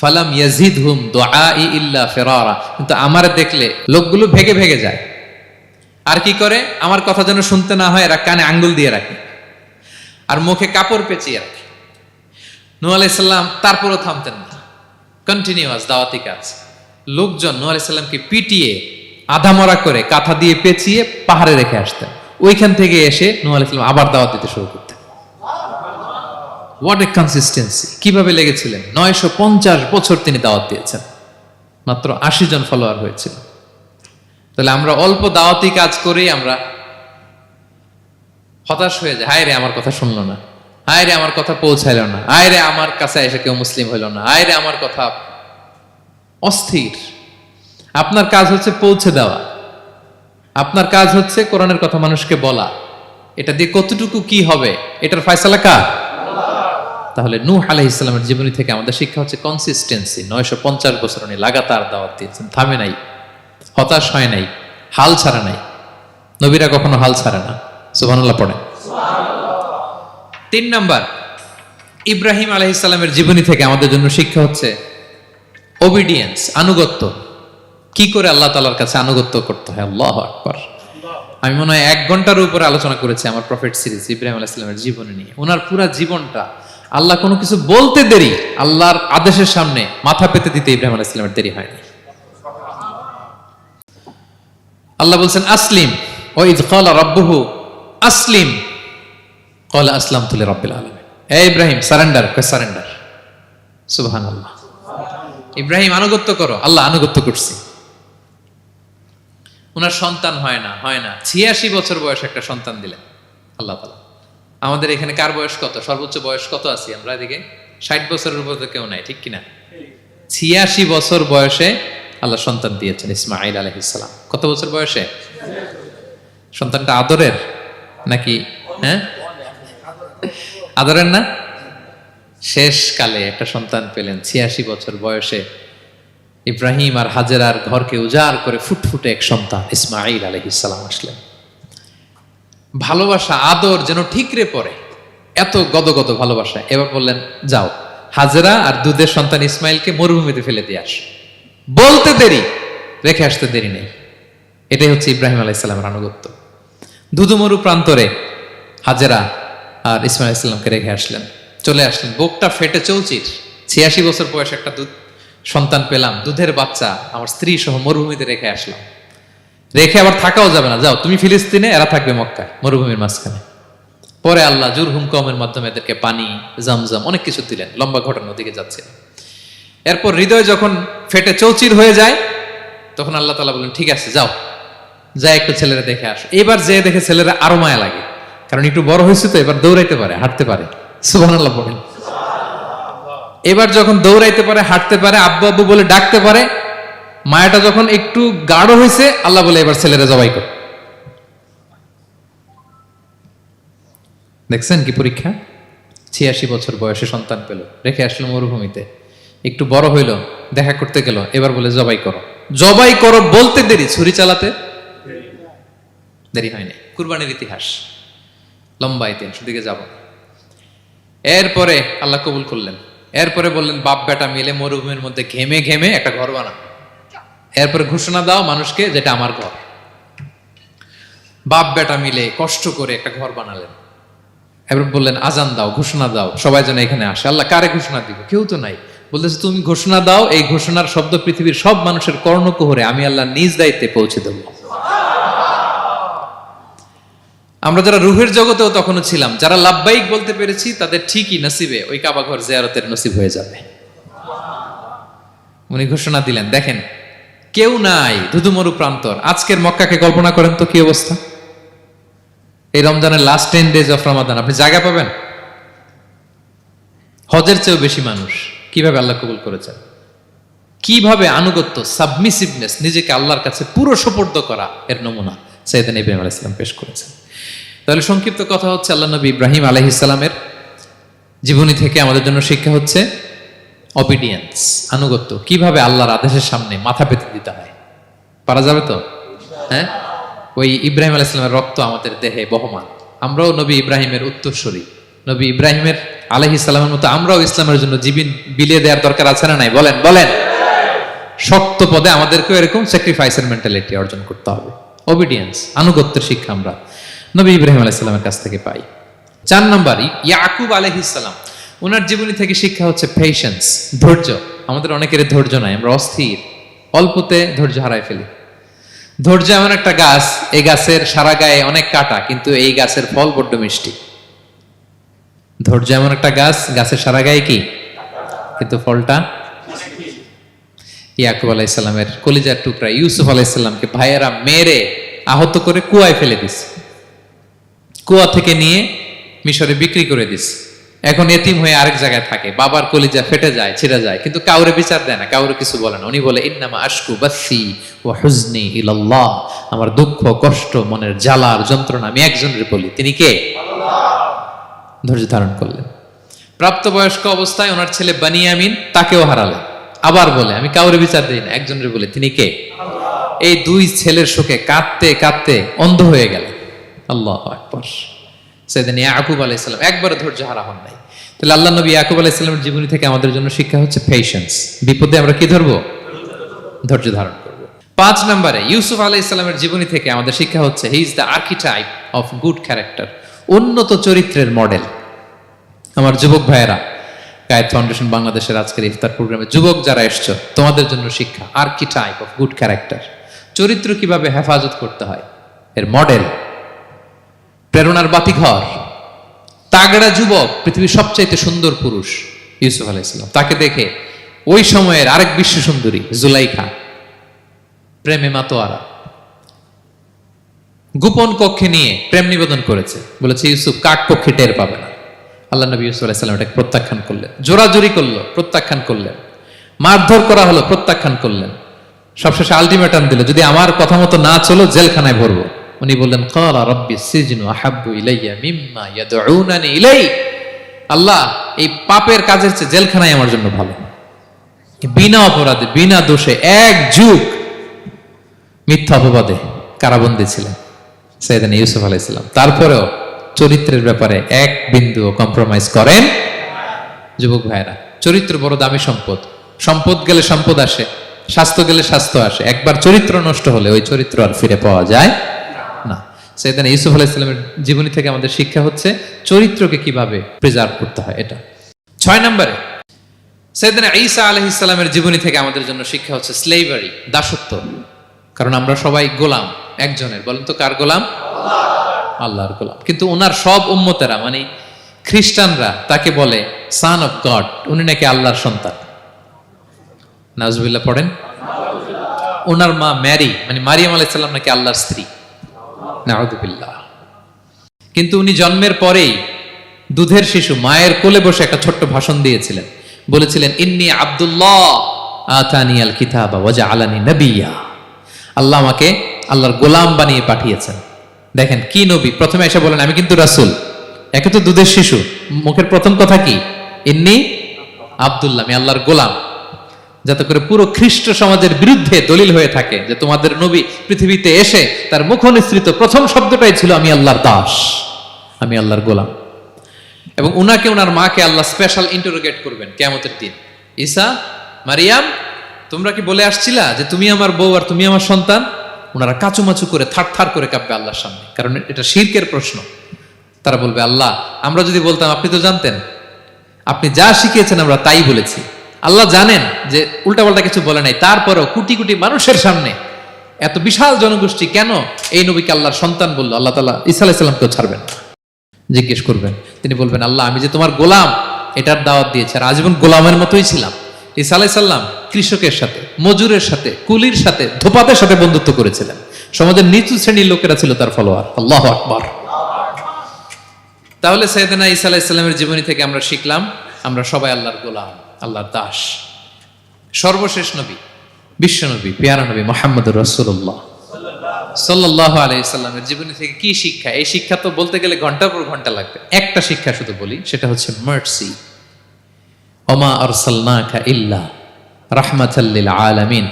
ফালাম ইয়াজিদহুম দুআই ইল্লা ফিরারা, কিন্তু আমারে দেখলে লোকগুলো ভেগে ভেগে যায়। আর কি করে? আমার কথা যেন শুনতে না হয়, এরা কানে আঙ্গুল দিয়ে রাখে আর মুখে কাপড় পেঁচিয়ে রাখে। নূহ আলাইহিস সালাম তারপরও থামতেন না, কন্টিনিউয়াস দাওয়াতি কাজ। লোকজন নূহ আলাইহিস সালামকে পিটিয়ে আধামরা করে কাঁথা দিয়ে পেঁচিয়ে পাহাড়ে রেখে আসতেন। ওইখান থেকে এসে নূহ আলাইহিস সালাম আবার দাওয়াত দিতে শুরু করতেন। What a consistency! কিভাবে লেগেছিলেন! 950 বছর তিনি দাওয়াত দিয়েছেন, মাত্র 80 জন ফলোয়ার হয়েছিল। তাহলে আমরা অল্প দাওয়াতি কাজ করেই আমরা হতাশ হয়ে যাই। হায় রে, আমার কথা শুনলো না, হায় রে আমার কথা পৌঁছাইলো না, হায় রে আমার কাছে এসে কেউ মুসলিম হইল না, হায় রে আমার কথা। অস্থির। আপনার কাজ হচ্ছে পৌঁছে দেওয়া, আপনার কাজ হচ্ছে কোরআনের কথা মানুষকে বলা। এটা দিয়ে কতটুকু কি হবে এটার ফয়সালা কার? তাহলে নূহ আলাইহিস সালামের জীবনী থেকে আমাদের শিক্ষা হচ্ছে কনসিস্টেন্সি। 950 বছর উনি লাগাতার দাওয়াত দিয়েছেন, থামে নাই, হতাশ হয় নাই, হাল ছাড়া নাই। নবীরা কখনো হাল ছাড়ে না। সুবহানাল্লাহ পড়ে। 3 নাম্বার, ইব্রাহিম আলাইহিস সালামের জীবনী থেকে আমাদের জন্য শিক্ষা হচ্ছে ওবিডিয়েন্স, আনুগত্য। কি করে আল্লাহ তাআলার কাছে আনুগত্য করতে হয়। আল্লাহু আকবার। আমি মনে হয় 1 ঘন্টার উপরে আলোচনা করেছি আমার প্রফেট সিরিজ ইব্রাহিম আলাইহিস সালামের জীবনী নিয়ে। ওনার পুরো জীবনটা, আল্লাহ কোনো কিছু বলতে দেরি, আল্লাহর আদেশের সামনে মাথা পেতে দিতে ইব্রাহিম আলাইহিস সালামের দেরি হয়নি। আল্লাহ বলছেন আসলিম, ওয়া ইয ক্বালা রাব্বুহু আসলিম ক্বালা আসলামতু লিরাব্বিল আলামিন। হে ইব্রাহিম সারেন্ডার, কয় সারেন্ডার। সুবহানাল্লাহ। ইব্রাহিম আনুগত্য করো, আল্লাহ আনুগত্য করছি। ওনার সন্তান হয় না 86 বছর বয়সে একটা সন্তান দিলেন আল্লাহ তাআলা। আমাদের এখানে কার বয়স কত? সর্বোচ্চ বয়স কত আছি আমরা? এদিকে 60 বছরের উপর তো কেউ নাই, ঠিক কিনা? 86 বছর বয়সে আল্লাহ সন্তান দিয়েছেন, ইসমাঈল আলাইহিস সালাম। কত বছর বয়সে? সন্তানটা আদরের নাকি? হ্যাঁ, আদরের না? শেষ কালে একটা সন্তান পেলেন 86 বছর বয়সে। ইব্রাহিম আর হাজেরার ঘরকে উজাড় করে ফুটফুটে এক সন্তান ইসমাঈল আলাইহিস সালাম আসলেন। ভালোবাসা, আদর যেন ঠিকরে পড়ে, এত গদগদ ভালোবাসা। এবার বললেন, যাও হাজেরা আর দুধের সন্তান ইসমাইলকে মরুভূমিতে ফেলে দিয়ে আস। বলতে দেরি, রেখে আসতে দেরি নেই। এটাই হচ্ছে ইব্রাহিম আলাইহিস সালামের আনুগত্য। ধুধুমরু প্রান্তরে হাজেরা আর ইসমাইল আলাইহিস সালামকে রেখে আসলেন, চলে আসলেন, বুকটা ফেটে চৌচির। 86 বছর বয়সে একটা সন্তান পেলাম, দুধের বাচ্চা, আমার স্ত্রী সহ মরুভূমিতে রেখে আসলাম। রেখে আবার থাকাও যাবে না, যাও তুমি ফিলিস্তিনে, এরা থাকবে মক্কায়, মরুভূমির মাঝখানে। পরে আল্লাহ জুরহুম কওমের মাধ্যমে এদেরকে পানি, জামজাম অনেক কিছু দিলেন। লম্বা ঘটনার দিকে যাচ্ছে। এরপর হৃদয় যখন ফেটে চৌচির হয়ে যায়, তখন আল্লাহ তাআলা বলেন, ঠিক আছে যাও, যা একটু ছেলেরা দেখে আসো। এবার যে দেখে ছেলেরা আরো মায়া লাগে, কারণ একটু বড় হয়েছে তো, এবার দৌড়াইতে পারে, হাঁটতে পারে। সুবহানাল্লাহ পড়েন। এবার যখন দৌড়াইতে পারে, হাঁটতে পারে, আব্বু আব্বু বলে ডাকতে পারে, মায়াটা যখন একটু গাঢ় হয়েছে, আল্লাহ বলে এবার ছেলেরা জবাই কর। দেখছেন কি পরীক্ষা? 86 বছর বয়সে সন্তান পেল, রেখে আসলো মরুভূমিতে, একটু বড় হইল, দেখা করতে গেল, এবার বলে জবাই করো। জবাই করো বলতে দেরি, ছুরি চালাতে দেরি হয়নি। কুরবানির ইতিহাস লম্বা ইতিহাস, দিকে যাব। এরপরে আল্লাহ কবুল করলেন। এরপরে বললেন, বাপ বেটা মিলে মরুভূমির মধ্যে ঘেমে ঘেমে একটা ঘর বানাও। এরপরে ঘোষণা দাও মানুষকে, যেটা আমার ঘর। বাপ বেটা মিলে কষ্ট করে একটা ঘর বানালেন। এবার বললেন, আজান দাও, ঘোষণা দাও, সবাই যেন এখানে আসে। আল্লাহ কারে ঘোষণা দিব? কেউ তো নাই। বলতেছে, তুমি ঘোষণা দাও, এই ঘোষণার শব্দ পৃথিবীর সব মানুষের কর্ণকুহরে আমি আল্লাহ নিজ দায়িত্বে পৌঁছে দেব। আমরা যারা রুহের জগতেও তখনও ছিলাম, যারা লাব্বাইক বলতে পেরেছি, তাদের ঠিকই নসিবে ওই কাবা ঘর জিয়ারতের নসিব হয়ে যাবে। উনি ঘোষণা দিলেন, দেখেন কেউ নাই, ধুধুমরু প্রান্তর। আজকের মক্কাকে কল্পনা করেন তো কি অবস্থা। এই রমজানের লাস্ট 10 days অফ রমাদান আপনি জায়গা পাবেন? হজের চেয়েও বেশি মানুষ। কিভাবে আল্লাহ কবুল করেছেন, কিভাবে আনুগত্য, সাবমিসিভনেস, নিজেকে আল্লাহর কাছে পুরো সুপর্দ করা, এর নমুনা সাইয়েদনা ইব্রাহিম আলাইহিস সালাম পেশ করেছেন। তাহলে সংক্ষিপ্ত কথা হচ্ছে, আল্লাহ নবী ইব্রাহিম আলাইহিস সালামের জীবনী থেকে আমাদের জন্য শিক্ষা হচ্ছে অবিডিয়েন্স, আনুগত্য। কিভাবে আল্লাহর আদেশের সামনে মাথা পেতে দিতে হয়। পারা যাবে তো? হ্যাঁ, ওই ইব্রাহিম আলাইহিস সালামের রক্ত আমাদের দেহে বহমান। আমরাও নবী ইব্রাহিমের উত্তরসূরি। নবী ইব্রাহিমের আলাইহিস সালামের মতো আমরাও ইসলামের জন্য জীবন বিলিয়ে দেওয়ার দরকার আছে না নাই? বলেন বলেন। শক্ত পদে আমাদেরকেও এরকম স্যাক্রিফাইসের মেন্টালিটি অর্জন করতে হবে। অবিডিয়েন্স, আনুগত্যের শিক্ষা আমরা নবী ইব্রাহিম আলাইহিস সালামের কাছ থেকে পাই। 4 নম্বর, ইয়াকুব আলাইহিস সালাম, ওনার জীবনী থেকে শিক্ষা হচ্ছে পেশেন্স, ধৈর্য। আমাদের অনেকের ধৈর্য নাই, আমরা অস্থির, অল্পতে ধৈর্য হারাই ফেলি। ধৈর্য এমন একটা গাছ, এই গাছের সারা গায়ে অনেক কাঁটা, কিন্তু এই গাছের ফল বড্ড মিষ্টি। ধৈর্য এমন একটা গাছ, গাছের সারা গায়ে কি, কিন্তু ফলটা। ইয়াকুব আলাইহিস সালামের কলিজার টুকরা ইউসুফ আলাইহিস সালামকে ভাইয়েরা মেরে আহত করে কুয়ায় ফেলে দিছে। কুয়া থেকে নিয়ে মিশরে বিক্রি করে দিস। এখন এতিম হয়ে আরেক জায়গায় থাকে, বাবার কলিজা ফেটে যায়, ছিঁড়ে যায়, কিন্তু কাউরে বিচার দেয় না, কাউরে কিছু বলে না। উনি বলে, ইন্নামা আশকু বাসি ওয়া হুজনি ইলাল্লাহ, আমার দুঃখ কষ্ট মনের জ্বালার যন্ত্রণা আমি একজনের বলি, তিনি কে? আল্লাহ। ধৈর্য ধারণ করলেন। প্রাপ্তবয়স্ক অবস্থায় ওনার ছেলে বানিয়ামিন, তাকেও হারালেন। আবার বলে, আমি কাউরে বিচার দিই না, একজনের বলে, তিনি কে? আল্লাহ। এই 2 ছেলের শোকে কাঁদতে কাঁদতে অন্ধ হয়ে গেলেন। আল্লাহু আকবার। সাইয়েদনা ইয়াকুব আলাইহিস সালাম একবারও ধৈর্য হারা হন নাই। তাহলে আল্লাহ নবী ইয়াকুব আলাইহিস সালামের জীবনী থেকে আমাদের জন্য শিক্ষা হচ্ছে পেশেন্স। বিপদে আমরা কি ধরবো? ধৈর্য ধারণ করব। 5 নম্বরে, ইউসুফ আলাইহিস সালামের জীবনী থেকে আমাদের শিক্ষা হচ্ছে, he is the archetype of good character, উন্নত চরিত্রের মডেল। আমার যুবক ভাইয়েরা, কায়েত ফাউন্ডেশন বাংলাদেশের আজকের ইফতার প্রোগ্রামে যুবক যারা এসছো, তোমাদের জন্য শিক্ষা আর্কিটাইপ অফ গুড ক্যারেক্টার, চরিত্র কিভাবে হেফাজত করতে হয়, এর মডেল, প্রেরণার বাতিঘর, তাগড়া যুবক, পৃথিবীর সবচাইতে সুন্দর পুরুষ ইউসুফ আলাইহিস সালাম। তাকে দেখে ওই সময়ের আরেক বিশ্ব সুন্দরী জুলাইখা প্রেমে মাতোয়ারা, গোপন কক্ষে নিয়ে প্রেম নিবেদন করেছে, বলেছে ইউসুফ কাক পক্ষে টের পাবে না। আল্লাহ নবী ইউসুফ আলাইহিস সালাম এটাকে প্রত্যাখ্যান করলেন। জোরাজুরি করলো, প্রত্যাখ্যান করলেন। মারধর করা হলো, প্রত্যাখ্যান করলেন। সবশেষে আলটিমেটাম দিল, যদি আমার কথা মতো না চলো জেলখানায় ভরবো। উনি বললেন, ক্বালা রাব্বি সিজনু আহাব্বু ইলাইয়া মিম্মা ইয়াদউনানি ইলাই, আল্লাহ এই পাপের কাজের চেয়ে জেলখানাই আমার জন্য ভালো। বিনা অপরাধে, বিনা দোষে 1 যুগ মিথ্যা অপবাদে কারাবন্দী ছিলেন সাইয়েদনা ইউসুফ আলাইহিস সালাম। তারপরেও চরিত্রের ব্যাপারে 1 বিন্দুও কম্প্রোমাইজ করেন। যুবক ভাইরা, চরিত্র বড় দামি সম্পদ। সম্পদ গেলে সম্পদ আসে, স্বাস্থ্য গেলে স্বাস্থ্য আসে, একবার চরিত্র নষ্ট হলে ওই চরিত্র আর ফিরে পাওয়া যায় না। সাইয়েদনা ইউসুফ আলাইহিস সালামের জীবনী থেকে আমাদের শিক্ষা হচ্ছে চরিত্রকে কিভাবে প্রিজার্ভ করতে হয়। এটা 6 নম্বরে সাইয়েদনা ঈসা আলাইহিস সালামের জীবনী থেকে আমাদের জন্য শিক্ষা হচ্ছে স্লেভারি, দাসত্ব। কারণ আমরা সবাই গোলাম একজনের, বলেন তো কার গোলাম? আল্লাহর গোলাম। কিন্তু ওনার সব উম্মতেরা মানে খ্রিস্টানরা তাকে বলে সান অফ গড, উনি নাকি আল্লাহর সন্তান। নাউজুবিল্লাহ পড়েন। ওনার মা ম্যারি মানে মারিয়াম আলাইহিস সালাম নাকি আল্লাহর স্ত্রী। নাউযুবিল্লাহ। কিন্তু উনি জন্মের পরেই দুধের শিশু মায়ের কোলে বসে একটা ছোট্ট ভাষণ দিয়েছিলেন, বলেছিলেন ইন্নী আব্দুল্লাহ আতানিয়াল কিতাবা ওয়া জাআলানি নাবিয়্যা। আল্লাহ আমাকে আল্লাহর গোলাম বানিয়ে পাঠিয়েছেন। দেখেন কি নবী, প্রথমে এসে বলেন আমি কিন্তু রাসূল। একে তো দুধের শিশু, মুখের প্রথম কথা কি? ইন্নী আব্দুল্লাহ, আমি আল্লাহর গোলাম। যাতে করে পুরো খ্রিস্ট সমাজের বিরুদ্ধে দলিল হয়ে থাকে যে তোমাদের নবী পৃথিবীতে এসে তার মুখ নিঃসৃত প্রথম শব্দটাই ছিল আমি আল্লাহর দাস, আমি আল্লাহর গোলাম। এবং উনাকে ওনার মাকে আল্লাহ স্পেশাল ইন্টারোগেট করবেন কিয়ামতের দিন। ঈসা, মারিয়াম, তোমরা কি বলে আসছিলা যে তুমি আমার বউ আর তুমি আমার সন্তান? ওনারা কাচুমাচু করে থার করে কাঁপবে আল্লাহর সামনে, কারণ এটা শিরকের প্রশ্ন। তারা বলবে আল্লাহ আমরা যদি বলতাম আপনি তো জানতেন, আপনি যা শিখিয়েছেন আমরা তাই বলেছি। আল্লাহ জানেন যে উল্টাপাল্টা কিছু বলে নাই, তারপরেও কোটি কোটি মানুষের সামনে এত বিশাল জনগোষ্ঠী কেন এই নবীকে আল্লাহর সন্তান বললো? আল্লাহ তাআলা ঈসা আলাইহিস সালামকেও ছাড়বেন না, জিজ্ঞেস করবেন। তিনি বলবেন আল্লাহ আমি যে তোমার গোলাম এটার দাওয়াত দিয়েছি, আর আজীবন গোলামের মতোই ছিলাম। ঈসা আলাইহিস সালাম কৃষকের সাথে, মজুরের সাথে, কুলির সাথে, ধোপাতের সাথে বন্ধুত্ব করেছিলেন। সমাজের নিচু শ্রেণীর লোকেরা ছিল তার ফলোয়ার। আল্লাহু আকবার। তাহলে সাইয়েদনা ঈসা আলাইহিস সালামের জীবনী থেকে আমরা শিখলাম আমরা সবাই আল্লাহর গোলাম, আল্লাহর দাস। সর্বশেষ নবী, বিশ্ব নবী, পেয়ারা নবী মুহাম্মদুর রাসূলুল্লাহ সাল্লাল্লাহু আলাইহি সাল্লামের জীবনী থেকে কি শিক্ষা? এই শিক্ষা তো বলতে গেলে ঘন্টার পর ঘন্টা লাগবে। একটা শিক্ষা শুধু বলি, সেটা হচ্ছে মার্সি। ওমা আরসালনাকা ইল্লা রাহমাতাল লিল আলামিন।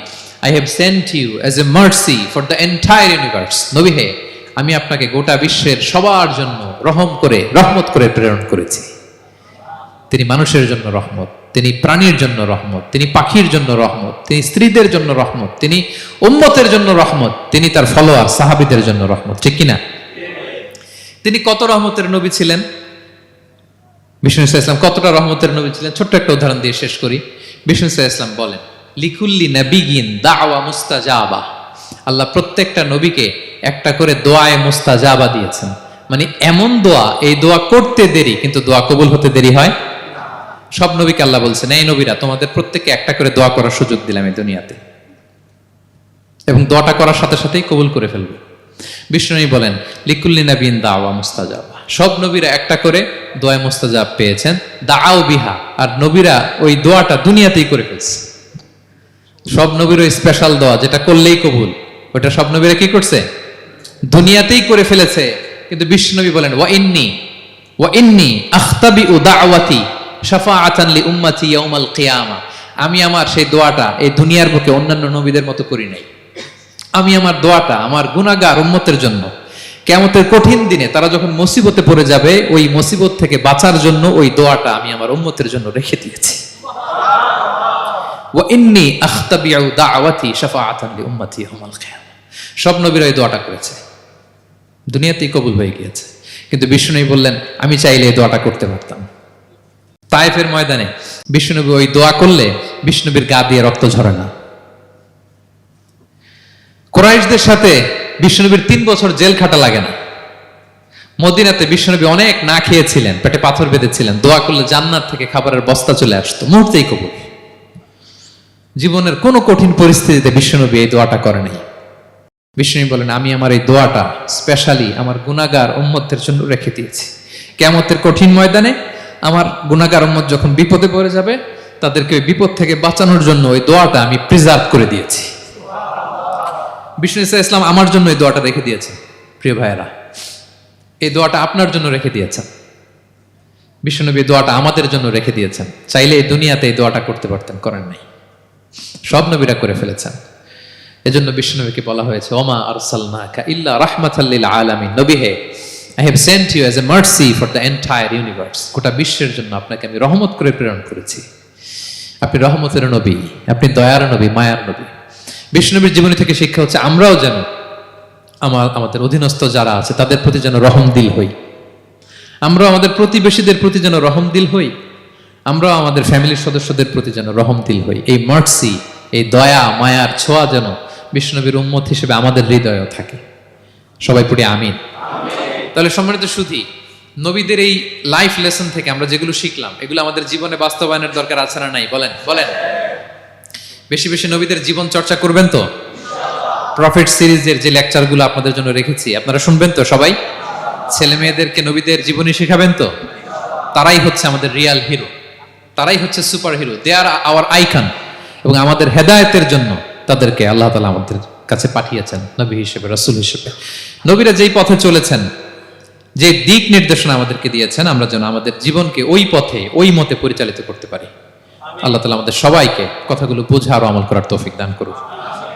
I have sent you as a mercy for the entire universe. নবী হে, আমি আপনাকে গোটা বিশ্বের সবার জন্য রহমত করে প্রেরণ করেছি। তিনি মানুষের জন্য রহমত, তিনি প্রাণীর জন্য রহমত, তিনি পাখির জন্য রহমত, তিনি স্ত্রীদের জন্য রহমত, তিনি উম্মতের জন্য রহমত, তিনি তার ফলোয়ার সাহাবীদের জন্য রহমত। ঠিক কিনা? তিনি কত রহমতের নবী ছিলেন? বিষ্ণু ইসলাম কতটা রহমতের নবী ছিলেন? ছোট্ট একটা উদাহরণ দিয়ে শেষ করি। বিষ্ণু ইসলাম বলেন লিকুল্লি নাবিয়িন দাওয়া মুস্তাজাবা। আল্লাহ প্রত্যেকটা নবীকে একটা করে দোয়ায়ে মুস্তাজাবা দিয়েছেন। মানে এমন দোয়া, এই দোয়া করতে দেরি কিন্তু দোয়া কবুল হতে দেরি হয়। সব নবীকে আল্লাহ বলছেন এই নবীরা তোমাদের প্রত্যেককে একটা করে দোয়া করার সুযোগ দিলাম এই দুনিয়াতে, এবং দোয়াটা করার সাথে সাথেই কবুল করে ফেলবে। বিষ্ণু নবী বলেন লিকুল্লি নাবিয়িন দাওয়া মুস্তাজাবা। সব নবীরা একটা করে দোয়া মুস্তাজাব পেয়েছেন, দাআউ বিহা। আর নবীরা ওই দোয়াটা দুনিয়াতেই করে ফেলছে। সব নবীর ওই স্পেশাল দোয়া যেটা করলেই কবুল, ওটা সব নবীরা কি করছে? দুনিয়াতেই করে ফেলেছে। কিন্তু বিষ্ণু নবী বলেন ওয়া ইন্নী আখতাবিউ দাওয়াতি শাফাআতান লি উম্মতি ইয়াউমাল কিয়ামা। আমি আমার সেই দোয়াটা এই দুনিয়ার বুকে অন্যান্য নবীদের মতো করি নাই। আমি আমার দোয়াটা আমার গুনাহগার উম্মতের জন্য কিয়ামতের কঠিন দিনে তারা যখন মুসিবতে পড়ে যাবে, ওই মুসিবত থেকে বাঁচার জন্য ওই দোয়াটা আমি আমার উম্মতের জন্য রেখে দিয়েছি। ওয়া ইন্নী আখতাবিউ দাওয়াতি শাফাআতান লি উম্মতি ইয়াউমাল কিয়ামা। সব নবীরা এই দোয়াটা করেছে, দুনিয়াতেই কবুল হয়ে গিয়েছে। কিন্তু বিষ্ণু বললেন আমি চাইলে এই দোয়াটা করতে পারতাম। তায়েফের ময়দানে বিষ্ণুনবী ওই দোয়া করলে বিষ্ণুনবীর গা দিয়ে রক্ত ঝরে না। কুরাইশদের সাথে বিষ্ণুনবীর 3 বছর জেল খাটা লাগে না। মদিনাতে বিষ্ণুনবী অনেক না খেয়েছিলেন, পেটে পাথর বেঁধেছিলেন, দোয়া করলে জান্নাত থেকে খাবারের বস্তা চলে আসতো, মুহূর্তেই কবুল। জীবনের কোন কঠিন পরিস্থিতিতে বিষ্ণুনবী এই দোয়াটা করে নাই। বিষ্ণু বলেন আমি আমার এই দোয়াটা স্পেশালি আমার গুনাহগার উম্মতের জন্য রেখে দিয়েছি। কিয়ামতের কঠিন ময়দানে আমার গুনাহগার উম্মত যখন বিপদে পড়ে যাবে, তাদেরকে ওই বিপদ থেকে বাঁচানোর জন্য ওই দোয়াটা আমি প্রিজার্ভ করে দিয়েছি। বিষ্ণু ইসলাম আমার জন্য এই দোয়াটা রেখে দিয়েছেন। প্রিয় ভাইয়েরা, এই দোয়াটা আপনার জন্য রেখে দিয়েছেন। বিষ্ণুনবী দোয়াটা আমাদের জন্য রেখে দিয়েছেন। চাইলে এই দুনিয়াতে এই দোয়াটা করতে পারতেন, করেন নাই। সব নবীরা করে ফেলেছেন। এজন্য বিষ্ণুনবীকে বলা হয়েছে ওমা আরসালনাকা ইল্লা রাহমাতাল লিল আলামিন। নবী হে, I have sent you as a mercy for the entire universe. গোটা বিশ্বের জন্য আপনাকে আমি রহমত করে প্রেরণ করেছি। আপনি রহমতের নবী, আপনি দয়ার নবী, মায়ার নবী। বিষ্ণুনবীর জীবনী থেকে শিক্ষা হচ্ছে আমরাও যেন আমাদের অধীনস্থ যারা আছে তাদের প্রতি যেন রহমদিল হই, আমরা আমাদের প্রতিবেশীদের প্রতি যেন রহমদিল হই, আমরা আমাদের ফ্যামিলির সদস্যদের প্রতি যেন রহমদিল হই। এই মার্সি, এই দয়া মায়ার ছোঁয়া যেন বিষ্ণুনবীর উম্মত হিসেবে আমাদের হৃদয়েও থাকে। সবাই পড়ি আমিন। তাহলে সম্মানিত সুধী, নবীদের এই লাইফ লেসন থেকে আমরা যেগুলো শিখলাম এগুলো আমাদের জীবনে বাস্তবায়নের দরকার আছে না নাই? বলেন বলেন। বেশি বেশি নবীদের জীবন চর্চা করবেন তো? প্রফেট সিরিজের যে লেকচারগুলো আপনাদের জন্য রেখেছি আপনারা শুনবেন তো? সবাই ছেলে মেয়েদেরকে নবীদের জীবনী শেখাবেন তো? তারাই হচ্ছে আমাদের রিয়াল হিরো, তারাই হচ্ছে সুপার হিরো, দে আর আওয়ার আইকন। এবং আমাদের হেদায়েতের জন্য তাদেরকে আল্লাহ তাআলা আমাদের কাছে পাঠিয়েছেন নবী হিসেবে, রাসূল হিসেবে। নবীরা যেই পথে চলেছেন, যে দিক নির্দেশনা আমাদেরকে দিয়েছেন, আমরা যেন আমাদের জীবনকে ওই পথে ওই মতে পরিচালিত করতে পারি। আল্লাহ তাআলা আমাদের সবাইকে কথাগুলো বোঝা আর আমল করার তৌফিক দান করুন।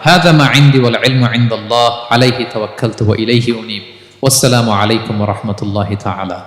হাযা মা ইনদি ওয়াল ইলমু ইনদাল্লাহ আলাইহি তাওয়াক্কালতু ওয়া ইলাইহি উনীব। ওয়াসসালামু আলাইকুম ওয়া রাহমাতুল্লাহি তাআলা